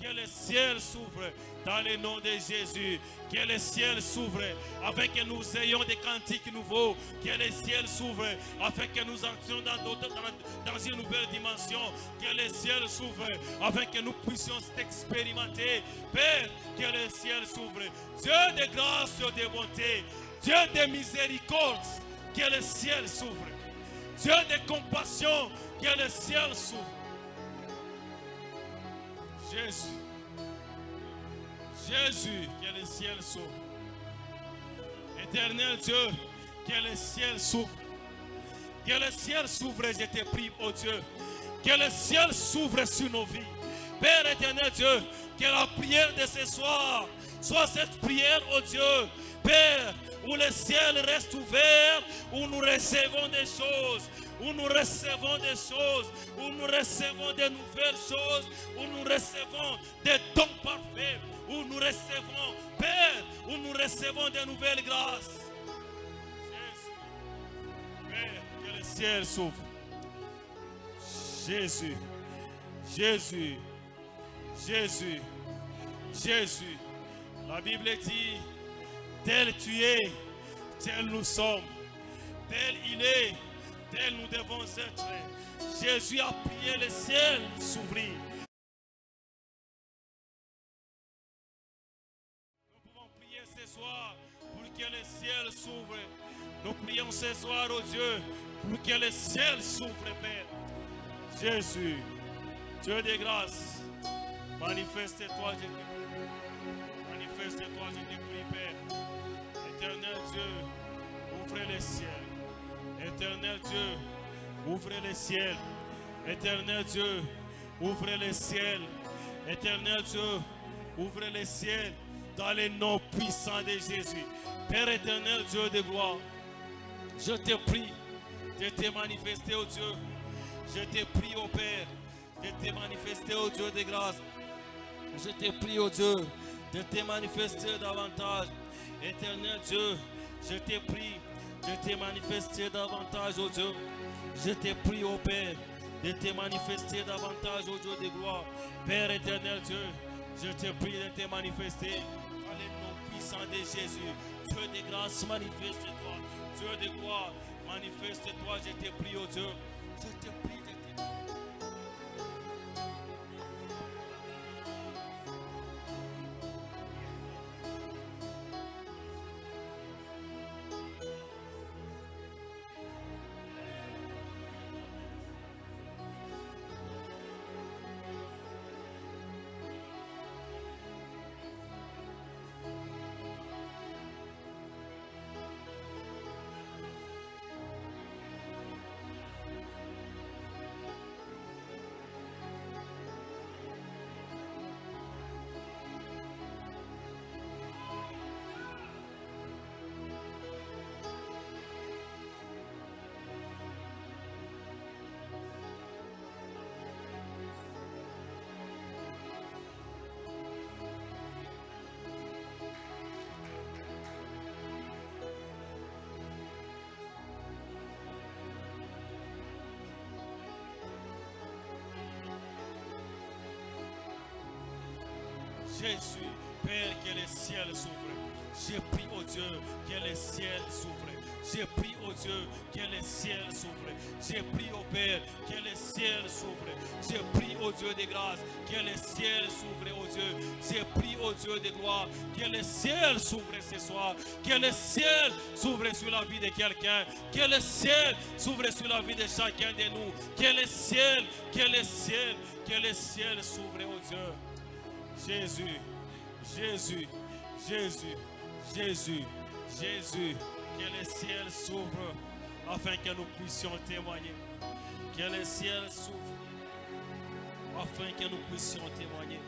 Que le ciel s'ouvre dans le nom de Jésus. Que le ciel s'ouvre afin que nous ayons des cantiques nouveaux. Que le ciel s'ouvre afin que nous entrions dans une nouvelle dimension. Que le ciel s'ouvre afin que nous puissions expérimenter. Père, que le ciel s'ouvre. Dieu de grâce et de bonté. Dieu de miséricorde. Que le ciel s'ouvre. Dieu de compassion. Que le ciel s'ouvre. Jésus, Jésus, que le ciel s'ouvre. Éternel Dieu, que le ciel s'ouvre. Que le ciel s'ouvre, je te prie, oh Dieu. Que le ciel s'ouvre sur nos vies. Père éternel Dieu, que la prière de ce soir soit cette prière, oh Dieu, Père, où le ciel reste ouvert, où nous recevons des choses. Où nous recevons des choses, où nous recevons de nouvelles choses, où nous recevons des dons parfaits, où nous recevons, Père, où nous recevons de nouvelles grâces. Jésus, Père, que le ciel s'ouvre. Jésus, Jésus, Jésus, Jésus. La Bible dit, tel tu es, tel nous sommes, tel il est. Tel nous devons être. Jésus a prié le ciel s'ouvrir. Nous pouvons prier ce soir pour que le ciel s'ouvre. Nous prions ce soir au Dieu pour que le ciel s'ouvre, Père. Jésus, Dieu de grâce, manifeste-toi, je te prie. Manifeste-toi, je te prie, Père. Éternel Dieu, ouvre le ciel. Éternel Dieu, ouvre le ciel. Éternel Dieu, ouvre le ciel. Éternel Dieu, ouvre le ciel dans le nom puissant de Jésus. Père éternel Dieu de gloire, je te prie de te manifester, oh Dieu. Je te prie, oh Père, de te manifester, oh Dieu de grâce. Je te prie, oh Dieu, de te manifester davantage. Éternel Dieu, je te prie de te manifester davantage, oh Dieu. Je te prie, oh Père, de te manifester davantage, oh Dieu de gloire. Père éternel Dieu, je te prie de te manifester dans le nom puissant de Jésus. Dieu de grâce, manifeste-toi. Dieu de gloire, manifeste-toi, je te prie, oh Dieu. Je te prie de te Jésus, Père, que le ciel s'ouvre. J'ai prie au Dieu que le ciel s'ouvre. J'ai prie au Dieu que le ciel s'ouvre. J'ai prie au Père que le ciel s'ouvre. J'ai prie au Dieu de grâce que le ciel s'ouvre au Dieu. J'ai prie au Dieu de gloire que le ciel s'ouvre ce soir. Que le ciel s'ouvre sur la vie de quelqu'un. Que le ciel s'ouvre sur la vie de chacun de nous. Que le ciel s'ouvre au Dieu. Jésus, Jésus, Jésus, Jésus, Jésus, que le ciel s'ouvre afin que nous puissions témoigner. Que le ciel s'ouvre afin que nous puissions témoigner.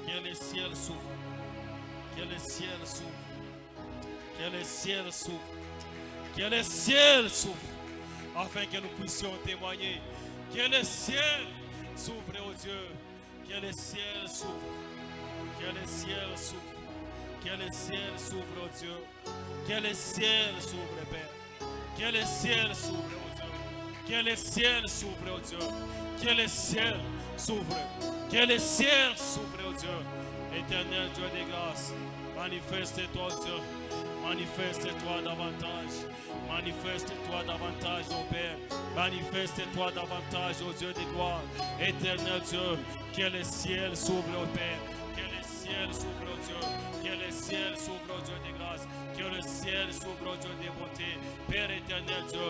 Que le ciel s'ouvre. Que le ciel s'ouvre. Que le ciel s'ouvre. Que le ciel s'ouvre afin que nous puissions témoigner. Que le ciel s'ouvre, oh Dieu. Que le ciel s'ouvre. Que le ciel s'ouvre. Que le ciel s'ouvre, oh Dieu. Que le ciel s'ouvre, Père. Que le ciel s'ouvre, oh Dieu. Que le ciel s'ouvre, oh Dieu. Que le ciel s'ouvre. Que le ciel s'ouvre, oh Dieu. Éternel Dieu de grâce, manifeste-toi, oh Dieu. Manifeste-toi davantage. Manifeste-toi davantage, oh Père. Manifeste-toi davantage, oh Dieu de gloire. Éternel Dieu, que le ciel s'ouvre, oh Père. Que le ciel s'ouvre, oh Dieu. Que le ciel s'ouvre, oh Dieu de grâce. Que le ciel s'ouvre, oh Dieu de bonté. Père éternel Dieu.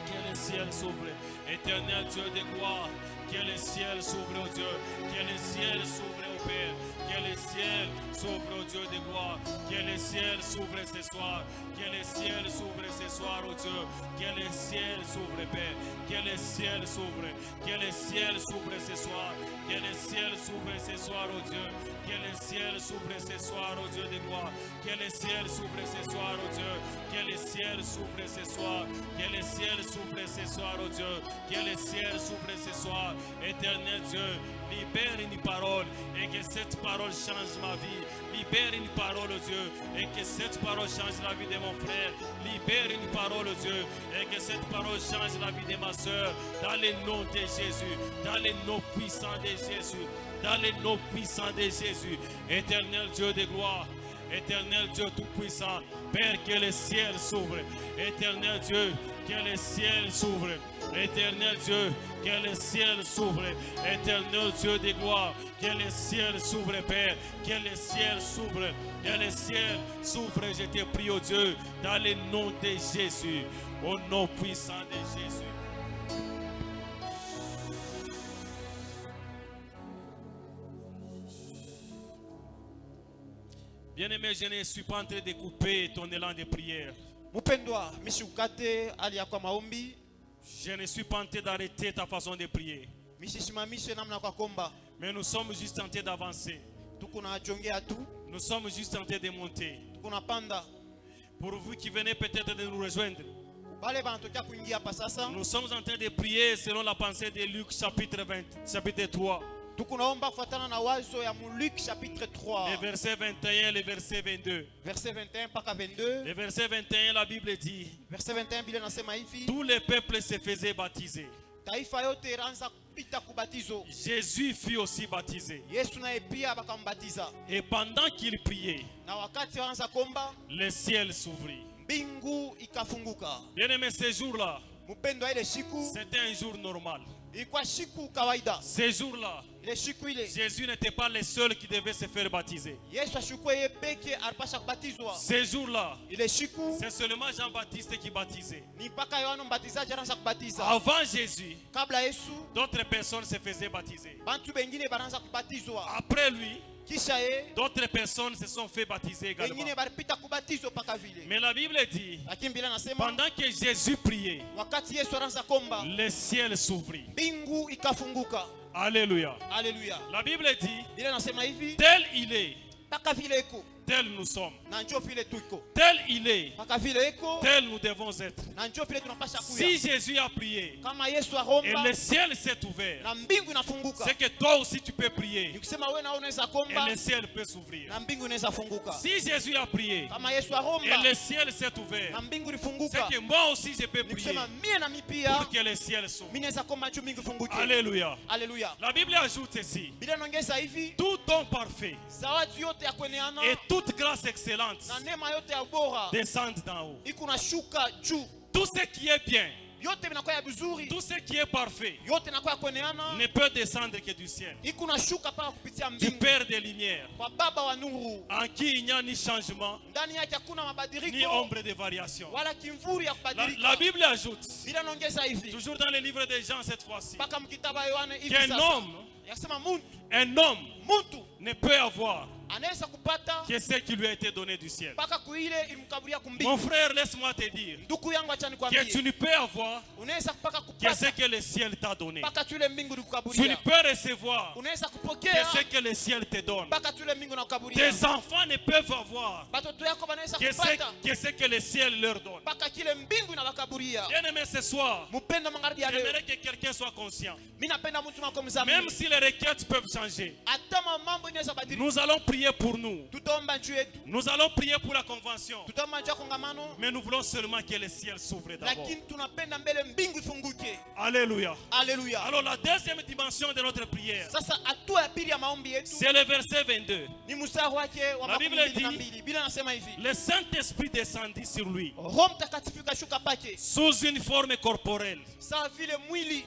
Que le ciel s'ouvre, éternel Dieu de gloire. Que le ciel s'ouvre, oh Dieu. Que le ciel s'ouvre, oh Père. Que le ciel s'ouvre, oh Dieu de gloire. Que le ciel s'ouvre ce soir. Que le ciel s'ouvre ce soir, oh Dieu. Que le ciel s'ouvre, Père. Que le ciel s'ouvre. Que le ciel s'ouvre ce soir. Que le ciel s'ouvre ce soir, oh Dieu. Que le ciel s'ouvre ce soir, oh Dieu de gloire. Que le ciel s'ouvre ce soir, oh Dieu. Que le ciel s'ouvre ce soir. Que le ciel s'ouvre ce soir, oh Dieu. Que le ciel s'ouvre ce soir. Éternel Dieu, libère une parole et que cette parole change ma vie. Libère une parole, oh Dieu, et que cette parole change la vie de mon frère. Libère une parole, oh Dieu, et que cette parole change la vie de ma soeur. Dans le nom de Jésus, dans le nom puissant de Jésus, dans le nom puissant de Jésus. Éternel Dieu de gloire. Éternel Dieu tout-puissant, Père, que le ciel s'ouvre. Éternel Dieu, que le ciel s'ouvre. Éternel Dieu, que le ciel s'ouvre. Éternel Dieu de gloire, que le ciel s'ouvre, Père. Que le ciel s'ouvre. Que le ciel s'ouvre. Je te prie, oh Dieu, dans le nom de Jésus. Au nom puissant de Jésus. Bien-aimé, je ne suis pas en train de couper ton élan de prière. Je ne suis pas en train d'arrêter ta façon de prier. Mais nous sommes juste en train d'avancer. Nous sommes juste en train de monter. Pour vous qui venez peut-être de nous rejoindre, nous sommes en train de prier selon la pensée de Luc chapitre 3. Luc chapitre 3. Le verset 21 et le verset 22. Verset 21 mpaka 22. Le verset 21, la Bible dit, Verset 21 Biblia nasema hivi. tous les peuples se faisaient baptiser. Taifa yote iraanza kupita kubatizo. Jésus fut aussi baptisé. Yesu naye pia bakambatiza. Et pendant qu'il priait, Na wakati wanaanza kuomba, le ciel s'ouvrit. mbingu ikafunguka. Bien aimé, ce jour-là, Mpendo ile siku c'était un jour normal. ilikuwa siku kawaida. Ce jour-là, Ile siku ile Jésus n'était pas le seul qui devait se faire baptiser. Yesu ashukwe yeye peke alipasha kubatizwa. Ce jour-là, Ile siku c'est seulement Jean-Baptiste qui baptisait. ni mpaka Yohana Mbatizaji anaanza kubatiza. Avant Jésus, Kabla Yesu d'autres personnes se faisaient baptiser. bantu bengine banaanza kubatizwa. Après lui, Kisha yeye d'autres personnes se sont fait baptiser également. bengine balipita kubatizwa mpaka vile. Mais la Bible dit, Lakini Biblia nasema pendant que Jésus priait, wakati Yesu anaanza kuomba, le ciel s'ouvrit. mbingu ikafunguka. Alléluia. Haleluya. La Bible dit, Biblia nasema hivi, tel il est, mpaka vile iko tel nous sommes. na njoo vile tuko. Tel il est, Mpaka vile iko tel nous devons être. na njoo vile tunapasha Si kuya. Jésus a prié Kama Yesu et aomba le ciel s'est ouvert, na mbingu inafunguka, c'est que toi aussi tu peux prier nikisema wewe na unaweza et kuomba le ciel peut s'ouvrir. na mbingu inaweza funguka. Si Jésus a prié Kama Yesu et aomba le ciel s'est ouvert, na mbingu c'est ilifunguka, que moi aussi je peux prier nikisema mie na mimi pia pour que le ciel s'ouvre. mimi naweza kuomba juu mbingu ifunguke. Alléluia. Haleluya. La Bible ajoute ici, Biblia inaongeza hivi, tout don parfait zawadi yote ya kueneana et toute grâce excellente na neema yote ya bora descendent d'en haut. iko na shuka juu. Tout ce qui est bien, Yote vinakuwa ya vizuri, tout ce qui est parfait yote inakuwa ya kueneana, ne peut descendre que du ciel, iko na shuka paka kupitia du mbingu Père des Lumières, kwa Baba wa nuru. en qui il n'y a ni changement, Ndani yake hakuna ni mabadiliko ombre de variation. wala kimvuri ya La kubadilika. Bible ajoute, Bila naongeza hivi toujours dans le livre de Jean cette fois-ci, mpaka mkitaba wa Yohana hivi qu'un sasa, homme, yakisema muntu un homme ne peut avoir anaweza kupata que ce qui lui a été donné du ciel. mpaka kuile ilimkabulia Mon kumbingu. frère, laisse-moi te dire Ndugu yangu, acha que nikwambie, tu ne peux avoir unaweza mpaka que ce kupata que le ciel t'a donné. mpaka tule mbingu Tu ne likukabulia. peux recevoir Unaweza que kupokea ce que le ciel te donne. mpaka tule mbingu nakukabulia. Tes enfants ne peuvent avoir Batoto yako banaweza que kupata ce que le ciel leur donne. mpaka kile mbingu inawakabulia. Bien aimé, ce soir, Mpendo magharibi ya leo, j'aimerais que quelqu'un soit conscient. mimi napenda mtu mako Même mzamini, si les requêtes peuvent changer, hata mambo inaweza badilika. nous allons prier prier pour nous. tutaomba juu yetu, Nous allons prier pour la convention. tutaomba juu ya kongamano, Mais nous voulons seulement que le ciel s'ouvre d'abord. lakini tunapenda mbele mbingu ifunguke. Alléluia. Haleluya. Alors la deuxième dimension de notre prière, Sasa hatua ya pili ya maombi yetu c'est le verset 22. ni mstari wake wa La Bible dit- 22. Biblia inasema hivi, Le Saint-Esprit descendit sur lui Roho Mtakatifu kashuka pake sous une forme corporelle, sawa vile mwili,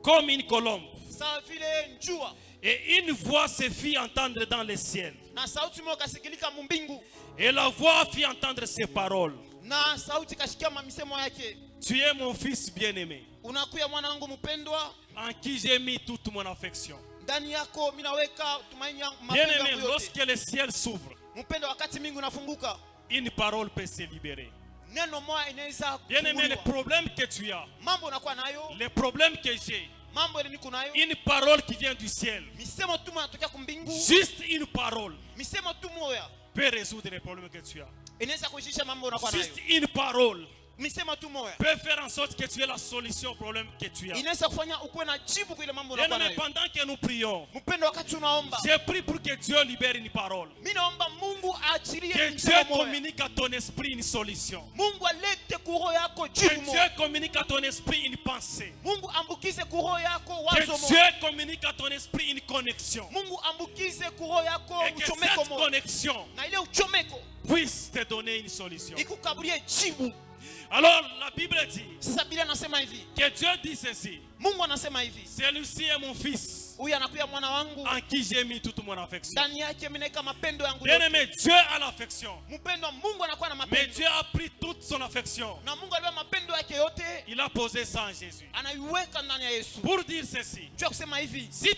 comme une colombe. sawa vile njua, Et une voix se fit entendre dans le ciel. na sauti moja kasikilika mumbingu, Et la voix fit entendre ces paroles. na sauti kashikia mamisemo yake, Tu es mon fils bien-aimé, unakuya mwana wangu mpendwa, en qui j'ai mis toute mon affection. ndani yako mimi naweka tumaini yangu, mapendo Bien-aimé, yangu yote. lorsque le ciel s'ouvre, Mpendwa, wakati mbingu inafunguka, une parole peut se libérer. neno moja inaweza Bien-aimé, le kufunguliwa. problème que tu as, Mambo unakuwa nayo, le problème que j'ai, mambo ile niko nayo, une parole qui vient du ciel, misemo tu moja inatokea kumbingu, juste une parole misemo tu moja peut résoudre les problèmes que tu as. inaweza kuishisha mambo unakuwa nayo, Juste une parole misemo tu moja peut faire en sorte que tu aies la solution au problème que tu as. inaweza kufanya ukuwe na jibu kwa ile mambo unakuwa Bien-aimé, nayo. pendant que nous prions, Mpendwa, wakati unaomba, j'ai prié pour que Dieu libère une parole. mimi naomba Mungu aachilie Que Dieu misemo moja. communique à ton esprit une solution. Mungu alete kuroho yako Que jibu Dieu moja. communique à ton esprit une pensée. Mungu ambukize kuroho yako Que wazo Dieu moja. communique à ton esprit une connexion. Mungu ambukize kuroho yako Et que uchomeko cette moja, connexion na ile uchomeko puisse te donner une solution. ikukabulie jibu. Alors la Bible dit Sasa Biblia anasema hivi, que Dieu dit ceci. Mungu anasema hivi, Celui-ci est mon fils huyu anakuya mwana wangu, en qui j'ai mis toute mon affection. ndani yake mimi naweka mapendo yangu Bien yote. aimé, Dieu a l'affection. Mpendwa, Mungu anakuwa na Mais mapendo, Dieu a pris toute son affection. na Mungu alibeba mapendo yake yote, Il a posé ça en Jésus. anaiweka ndani ya Yesu. Pour dire ceci, Jua kusema hivi, si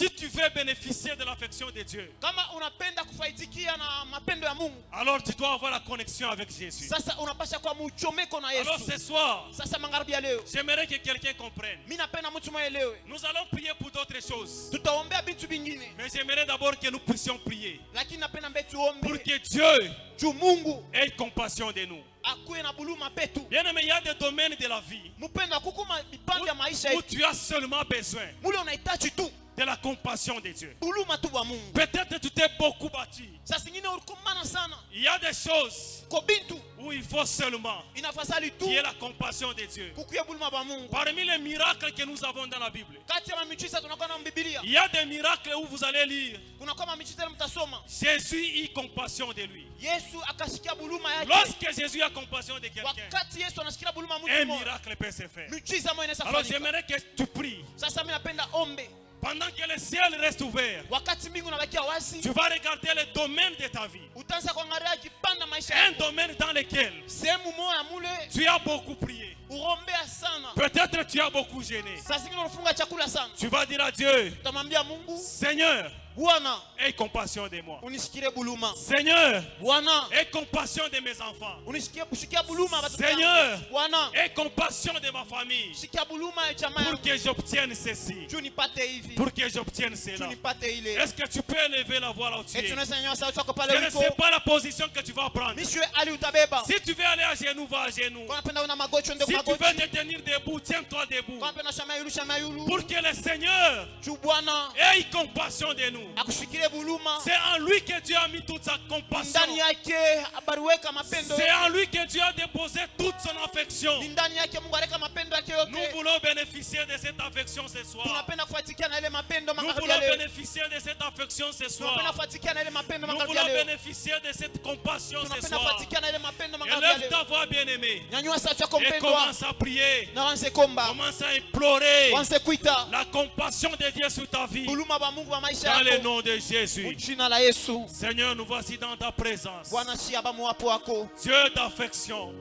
tu veux bénéficier de l'affection de Dieu, kama unapenda kufaidikia na mapendo ya Mungu, alors tu dois avoir la connexion avec Jésus. sasa unapasha kwa muchomeko na Alors Yesu. ce soir, Sasa magharibi ya leo, j'aimerais que quelqu'un comprenne. mimi napenda mtu mwelewe, Nous allons prier pour d'autres choses. tutaombea vitu vingine, Mais j'aimerais d'abord que nous puissions prier lakini napenda mbe pour tuombe que Dieu juu Mungu ait compassion de nous. akuwe na buluma petu. Bien aimé, il y a des domaines de la vie Mpendwa, kukuma mipande ya maisha où yetu, tu as seulement besoin mule unahitaji tu de la compassion de Dieu. buluma tu wa Mungu. Peut-être tu t'es beaucoup battu. Saa zingine ulikumana sana Il y a des choses ko bintu où il faut seulement inafasali tu qu'il y ait la compassion de Dieu. kukuya buluma ba Mungu. Parmi les miracles que nous avons dans la Bible, Kati ya mamiujiza tunakuwa na Biblia, il y a des miracles où vous allez lire kunakuwa mamiujiza mtasoma, Jésus eut compassion de lui. Yesu akashikia buluma yake. Lorsque Jésus a compassion de quelqu'un, Wakati Yesu anashikia buluma mtu un mmoja, miracle peut se faire. miujiza moja inaweza Alors fanyika. j'aimerais que tu pries. Sasa mimi napenda ombe, Pendant que le ciel reste ouvert, wakati mbingu inabakia wazi, tu vas regarder le domaine de ta vie. utaanza kuangalia kipanda maisha Un yako, domaine dans lequel sehemu moja mule tu as beaucoup prié. urombea sana. Peut-être tu as beaucoup gêné. Saa zingine unafunga chakula sana, Tu vas dire à Dieu, utamwambia Mungu, Seigneur, Bwana aie compassion de moi. unishikilie buluma, Seigneur, Bwana aie compassion de mes enfants. unishikia buluma watoto wangu. Seigneur, Bwana aie compassion de ma famille. shikia buluma ya jamaa Pour yangu, que j'obtienne ceci. juu nipate hivi, Pour que j'obtienne juu cela. nipate ile. Est-ce que tu peux élever la voix là où tu Eti es? unaweza nyanyua sauti yako Je pale ne uliko, sais pas la position que tu vas prendre. mishwe ali utabeba. Si tu veux aller à genoux, va à genoux. Kwa napenda una magoti ende Si kwa tu veux magoti, te tenir debout, tiens-toi debout. kwa napenda shama yulu, Pour que le Seigneur juu Bwana ait compassion de nous. akushikilie buluma, C'est en lui que Dieu a mis toute sa compassion. ndani yake abariweka mapendo C'est yote. en lui que Dieu a déposé toute son affection. Ni ndani yake Mungu aleka mapendo yake Nous yote. voulons bénéficier de cette affection ce soir. Tunapenda kufuatikia na ile mapendo Nous magharibi voulons ya leo. bénéficier de cette affection ce Tunapenda soir. kufuatikia na ile mapendo Nous magharibi ya voulons leo. bénéficier de cette compassion ce Tunapenda soir. kufuatikia na ile mapendo magharibi ya Élève ta leo. voix, bien-aimé. Nyanyua sauti yako Et mpendwa, commence à prier. na wanze komba, Commence à implorer wanze kuita la compassion de Dieu sur ta vie. buluma ba Mungu wa maisha Dans le yako. nom de Jésus. Jina la Yesu. Seigneur, nous voici dans ta présence. Bwana shia ba mwapo wako. Dieu d'affection.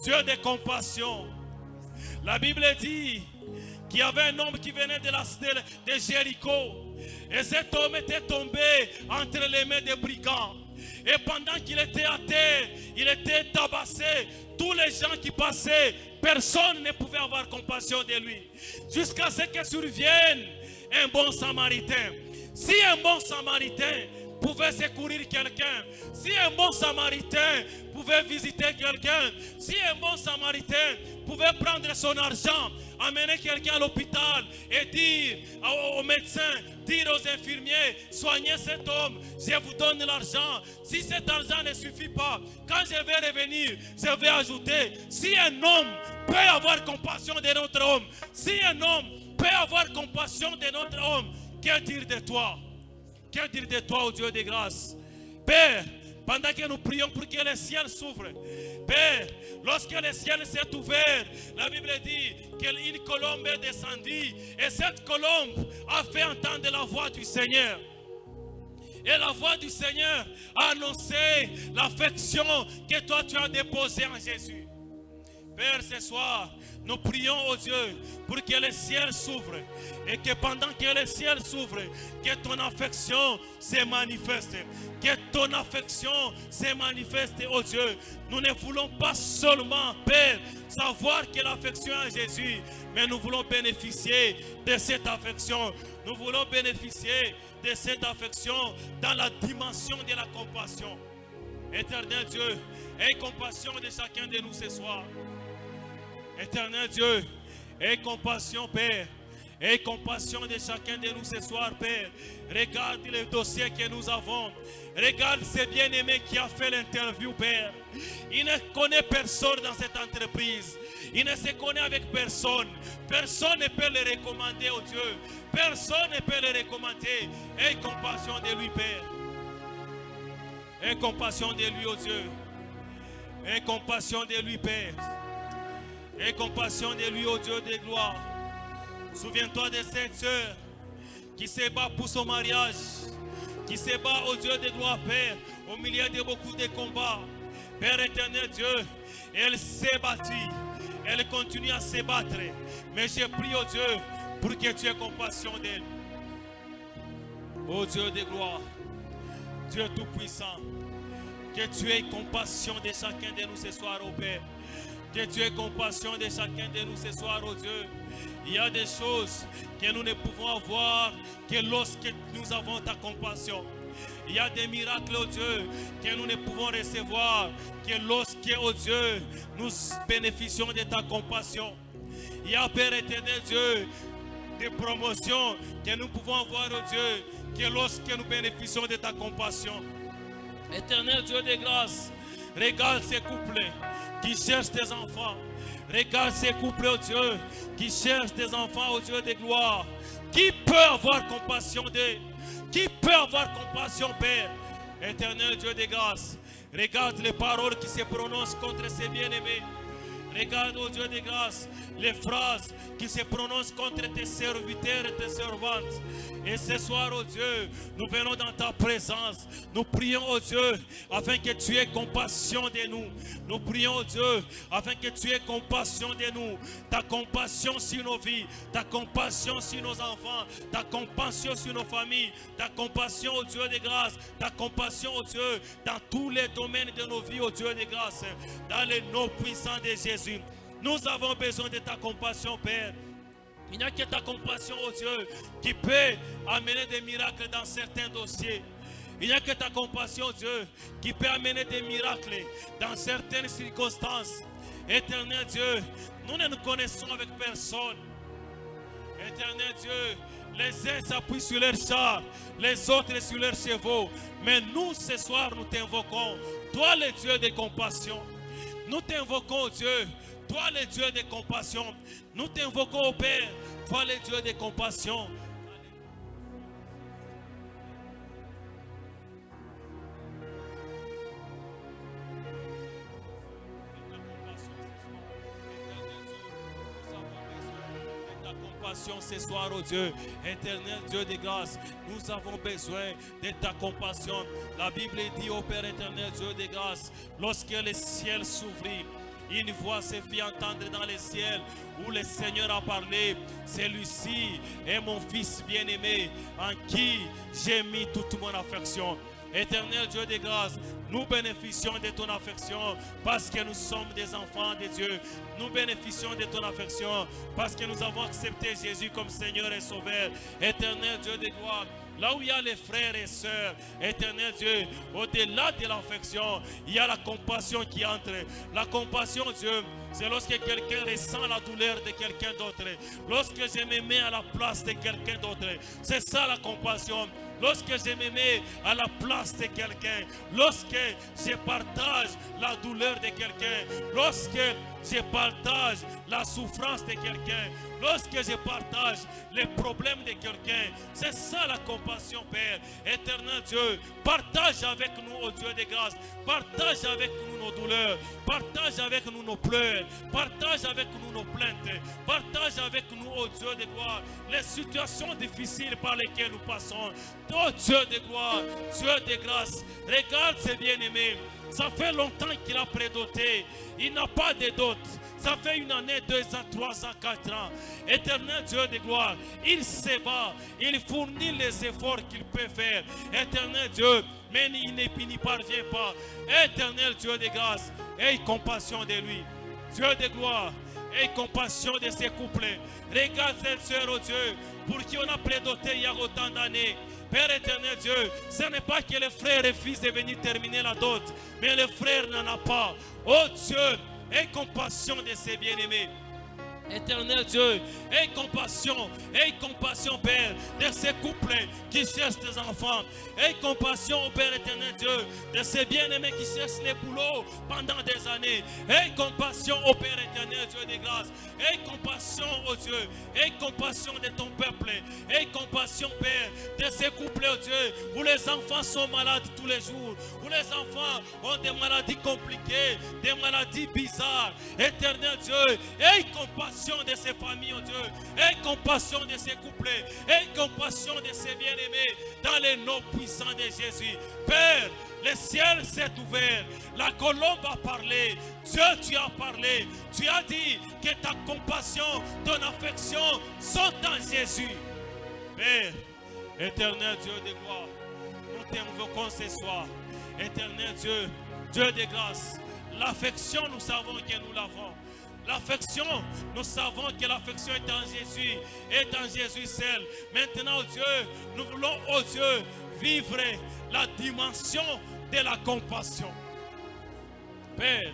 Dieu de compassion. La Bible dit qu'il y avait un homme qui venait de Jéricho. Et cet homme était tombé entre les mains des brigands. Et pendant qu'il était à terre, il était tabassé. Tous les gens qui passaient, personne ne pouvait avoir compassion de lui. Jusqu'à ce que survienne un bon samaritain. Si un bon samaritain pouvait secourir quelqu'un, si un bon samaritain pouvait visiter quelqu'un, si un bon samaritain pouvait prendre son argent amener quelqu'un à l'hôpital et dire aux médecins, dire aux infirmiers, soignez cet homme, je vous donne l'argent. Si cet argent ne suffit pas, quand je vais revenir, je vais ajouter. Si un homme peut avoir compassion de notre homme, si un homme peut avoir compassion de notre homme, que dire de toi? Que dire de toi, ô Dieu de grâce? Père, pendant que nous prions pour que le ciel s'ouvre, Père, lorsque le ciel s'est ouvert, la Bible dit qu'une colombe est descendue et cette colombe a fait entendre la voix du Seigneur. Et la voix du Seigneur a annoncé l'affection que toi tu as déposée en Jésus. Père, ce soir, nous prions au Dieu pour que le ciel s'ouvre et que pendant que le ciel s'ouvre, que ton affection se manifeste. Que ton affection se manifeste, oh Dieu. Nous ne voulons pas seulement, Père, savoir que l'affection est en Jésus, mais nous voulons bénéficier de cette affection. Nous voulons bénéficier de cette affection dans la dimension de la compassion. Éternel Dieu, aie compassion de chacun de nous ce soir. Éternel Dieu, aie compassion, Père. Aie compassion de chacun de nous ce soir, Père. Regarde le dossier que nous avons. Regarde ce bien-aimé qui a fait l'interview, Père. Il ne connaît personne dans cette entreprise. Il ne se connaît avec personne. Personne ne peut le recommander au Dieu. Personne ne peut le recommander. Aie compassion de lui, Père. Aie compassion de lui, oh Dieu. Aie compassion de lui, Père. Aie compassion de lui, oh Dieu de gloire. Souviens-toi de cette sœur qui se bat pour son mariage, qui se bat au Dieu de gloire, Père, au milieu de beaucoup de combats. Père éternel Dieu, elle s'est battue, elle continue à se battre. Mais j'ai prié au Dieu pour que tu aies compassion d'elle. Oh Dieu de gloire, Dieu tout-puissant, que tu aies compassion de chacun de nous ce soir, oh Père. Que tu aies compassion de chacun de nous ce soir, oh Dieu. Il y a des choses que nous ne pouvons avoir que lorsque nous avons ta compassion. Il y a des miracles, oh Dieu, que nous ne pouvons recevoir que lorsque, oh Dieu, nous bénéficions de ta compassion. Il y a, Père éternel Dieu, des promotions que nous pouvons avoir, oh Dieu, que lorsque nous bénéficions de ta compassion. Éternel Dieu de grâce, regarde ces couples qui cherchent des enfants. Regarde ces couples, oh Dieu, qui cherchent des enfants, oh Dieu de gloire. Qui peut avoir compassion d'eux? Qui peut avoir compassion, Père? Éternel Dieu de grâce, regarde les paroles qui se prononcent contre ces bien-aimés. Regarde, oh Dieu de grâce, les phrases qui se prononcent contre tes serviteurs et tes servantes. Et ce soir, oh Dieu, nous venons dans ta présence. Nous prions, oh Dieu, afin que tu aies compassion de nous. Nous prions, oh Dieu, afin que tu aies compassion de nous. Ta compassion sur nos vies, ta compassion sur nos enfants, ta compassion sur nos familles, ta compassion, oh Dieu de grâce, ta compassion, oh Dieu, dans tous les domaines de nos vies, oh Dieu de grâce, dans les noms puissants de Jésus. Nous avons besoin de ta compassion, Père. Il n'y a que ta compassion, oh Dieu, qui peut amener des miracles dans certains dossiers. Il n'y a que ta compassion, oh Dieu, qui peut amener des miracles dans certaines circonstances. Éternel Dieu, nous ne nous connaissons avec personne. Éternel Dieu, les uns s'appuient sur leurs chars, les autres sur leurs chevaux. Mais nous, ce soir, nous t'invoquons. Toi, le Dieu de compassion. Nous t'invoquons, Dieu. Toi, le Dieu de compassion. Nous t'invoquons, au Père. Toi, le Dieu de compassion. Ce soir, oh Dieu, éternel Dieu de grâce, nous avons besoin de ta compassion. La Bible dit au Père éternel Dieu de grâce, lorsque le ciel s'ouvrit, une voix se fit entendre dans le ciel où le Seigneur a parlé. Celui-ci est mon fils bien-aimé en qui j'ai mis toute mon affection. Éternel Dieu de grâce, nous bénéficions de ton affection parce que nous sommes des enfants de Dieu. Nous bénéficions de ton affection parce que nous avons accepté Jésus comme Seigneur et Sauveur. Éternel Dieu de gloire, là où il y a les frères et sœurs, éternel Dieu, au-delà de l'affection, il y a la compassion qui entre. La compassion, Dieu, c'est lorsque quelqu'un ressent la douleur de quelqu'un d'autre. Lorsque je me mets à la place de quelqu'un d'autre. C'est ça la compassion. Lorsque je me mets à la place de quelqu'un, lorsque je partage la douleur de quelqu'un, lorsque je partage la souffrance de quelqu'un, lorsque je partage les problèmes de quelqu'un, c'est ça la compassion, Père. Éternel Dieu, partage avec nous, ô Dieu de grâce, partage avec nous nos douleurs, partage avec nous nos pleurs, partage avec nous nos plaintes, partage avec nous, ô Dieu de gloire, les situations difficiles par lesquelles nous passons. Oh Dieu de gloire, Dieu de grâce, regarde ces bien-aimés. Ça fait longtemps qu'il a prédoté. Il n'a pas de dot. Ça fait 1 année, 2 ans, 3 ans, 4 ans. Éternel Dieu de gloire, il se bat. Il fournit les efforts qu'il peut faire. Éternel Dieu, mais il n'y parvient pas. Éternel Dieu de grâce, aie compassion de lui. Dieu de gloire, aie compassion de ces couples. Regarde cette sœur, oh Dieu, pour qui on a prédoté il y a autant d'années. Père éternel Dieu, ce n'est pas que les frères refusent de venir terminer la dot, mais les frères n'en ont pas. Oh Dieu, aie compassion de ces bien-aimés. Éternel Dieu, aie compassion, Père, de ces couples qui cherchent des enfants. Aie compassion, Père éternel Dieu, de ces bien-aimés qui cherchent les boulots pendant des années. Aie compassion, ô Père éternel Dieu de grâce. Aie compassion, ô Dieu, aie compassion de ton peuple. Aie compassion, Père, de ces couples, ô Dieu, où les enfants sont malades tous les jours, où les enfants ont des maladies compliquées, des maladies bizarres. Éternel Dieu, aie compassion de ces familles, oh Dieu. Aie compassion de ces couples. Aie compassion de ces bien-aimés dans les noms puissants de Jésus. Père, le ciel s'est ouvert. La colombe a parlé. Dieu, tu as parlé. Tu as dit que ta compassion, ton affection sont en Jésus. Père, éternel Dieu de gloire, nous t'invoquons ce soir. Éternel Dieu, Dieu de grâce, l'affection, nous savons que nous l'avons. L'affection, nous savons que l'affection est en Jésus seul. Maintenant, oh Dieu, nous voulons, oh Dieu, vivre la dimension de la compassion. Père,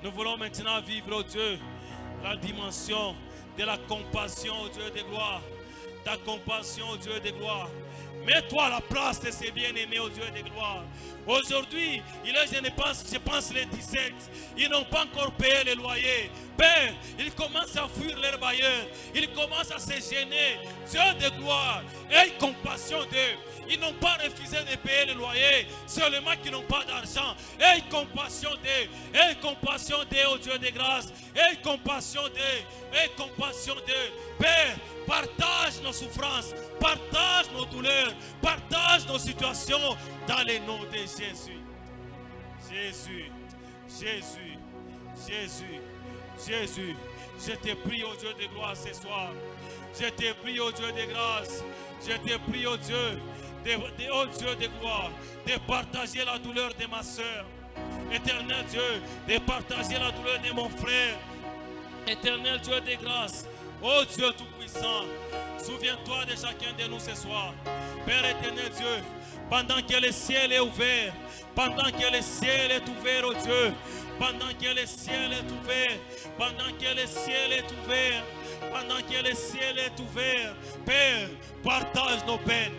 nous voulons maintenant vivre, oh Dieu, la dimension de la compassion, oh Dieu de gloire. Ta compassion, oh Dieu de gloire. Mets-toi à la place de ces bien-aimés, oh Dieu de gloire. Aujourd'hui, je pense les 17, ils n'ont pas encore payé les loyers. Père, ils commencent à fuir leurs bailleurs. Ils commencent à se gêner. Dieu de gloire, aie compassion d'eux. Ils n'ont pas refusé de payer les loyers, seulement qu'ils n'ont pas d'argent. Aie compassion d'eux. Aie compassion d'eux, oh Dieu de grâce. Aie compassion d'eux. Aie compassion d'eux. Père, partage nos souffrances, partage nos douleurs, partage nos situations dans le nom de Jésus. Jésus, Jésus, Jésus, Jésus, je te prie, oh Dieu de gloire, ce soir. Je te prie, oh Dieu de grâce. Je te prie, oh Dieu, oh Dieu de gloire, de partager la douleur de ma soeur. Éternel Dieu, de partager la douleur de mon frère. Éternel Dieu de grâce, oh Dieu Tout-Puissant, souviens-toi de chacun de nous ce soir. Père éternel Dieu, pendant que le ciel est ouvert, pendant que le ciel est ouvert, oh Dieu, pendant que le ciel est ouvert, pendant que le ciel est ouvert, pendant que le ciel est ouvert, Père, partage nos peines,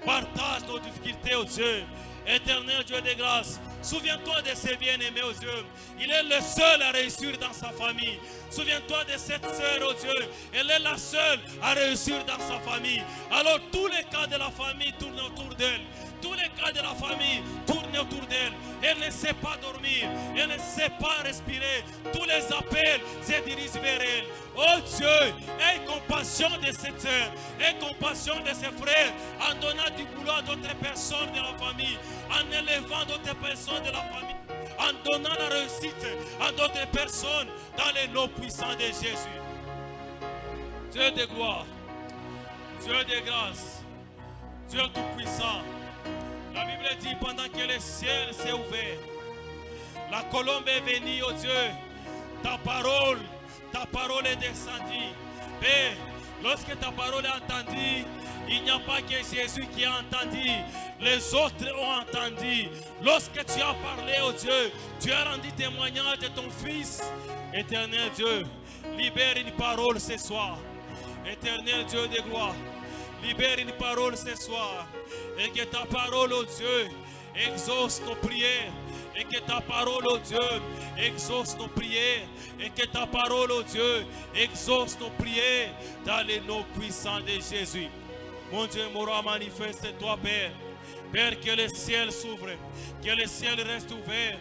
partage nos difficultés, oh Dieu. Éternel Dieu de grâce, souviens-toi de ces bien-aimés, oh Dieu. Il est le seul à réussir dans sa famille. Souviens-toi de cette sœur, oh Dieu. Elle est la seule à réussir dans sa famille. Alors tous les cas de la famille tournent autour d'elle. Tous les cas de la famille tournent autour d'elle. Elle ne sait pas dormir. Elle ne sait pas respirer. Tous les appels se dirigent vers elle. Oh Dieu, aie compassion de cette sœur. Aie compassion de ses frères. En donnant du boulot à d'autres personnes de la famille. En élevant d'autres personnes de la famille. En donnant la réussite à d'autres personnes dans les noms puissants de Jésus. Dieu de gloire. Dieu de grâce. Dieu tout-puissant. La Bible dit pendant que le ciel s'est ouvert, la colombe est venue, oh Dieu, ta parole est descendue. Père, lorsque ta parole est entendue, Il n'y a pas que Jésus qui a entendu, les autres ont entendu. Lorsque tu as parlé, oh Dieu, tu as rendu témoignage de ton Fils. Éternel Dieu, libère une parole ce soir. Éternel Dieu de gloire, libère une parole ce soir. Et que ta parole, oh Dieu, exauce nos prières. Et que ta parole, oh Dieu, exauce nos prières. Et que ta parole, oh Dieu, exauce nos prières dans les noms puissants de Jésus. Mon Dieu, mon roi, manifeste-toi, Père. Père, que le ciel s'ouvre, que le ciel reste ouvert.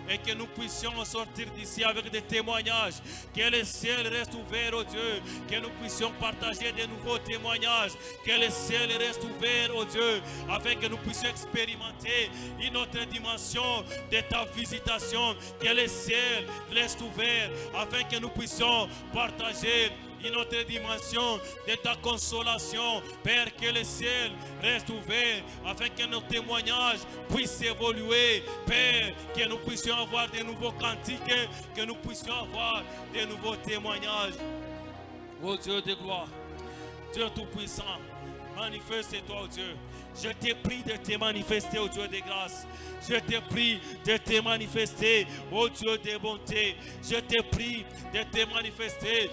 Et que nous puissions sortir d'ici avec des témoignages. Que le ciel reste ouvert, oh Dieu. Que nous puissions partager de nouveaux témoignages. Que le ciel reste ouvert, oh Dieu. Afin que nous puissions expérimenter une autre dimension de ta visitation. Que le ciel reste ouvert. Afin que nous puissions partager une autre dimension de ta consolation. Père, que le ciel reste ouvert afin que nos témoignages puissent évoluer. Père, que nous puissions avoir de nouveaux cantiques, que nous puissions avoir de nouveaux témoignages. Oh Dieu de gloire, Dieu Tout-Puissant, manifeste-toi, oh Dieu. Je te prie de te manifester, oh Dieu de grâce. Je te prie de te manifester, oh Dieu de bonté. Je te prie de te manifester,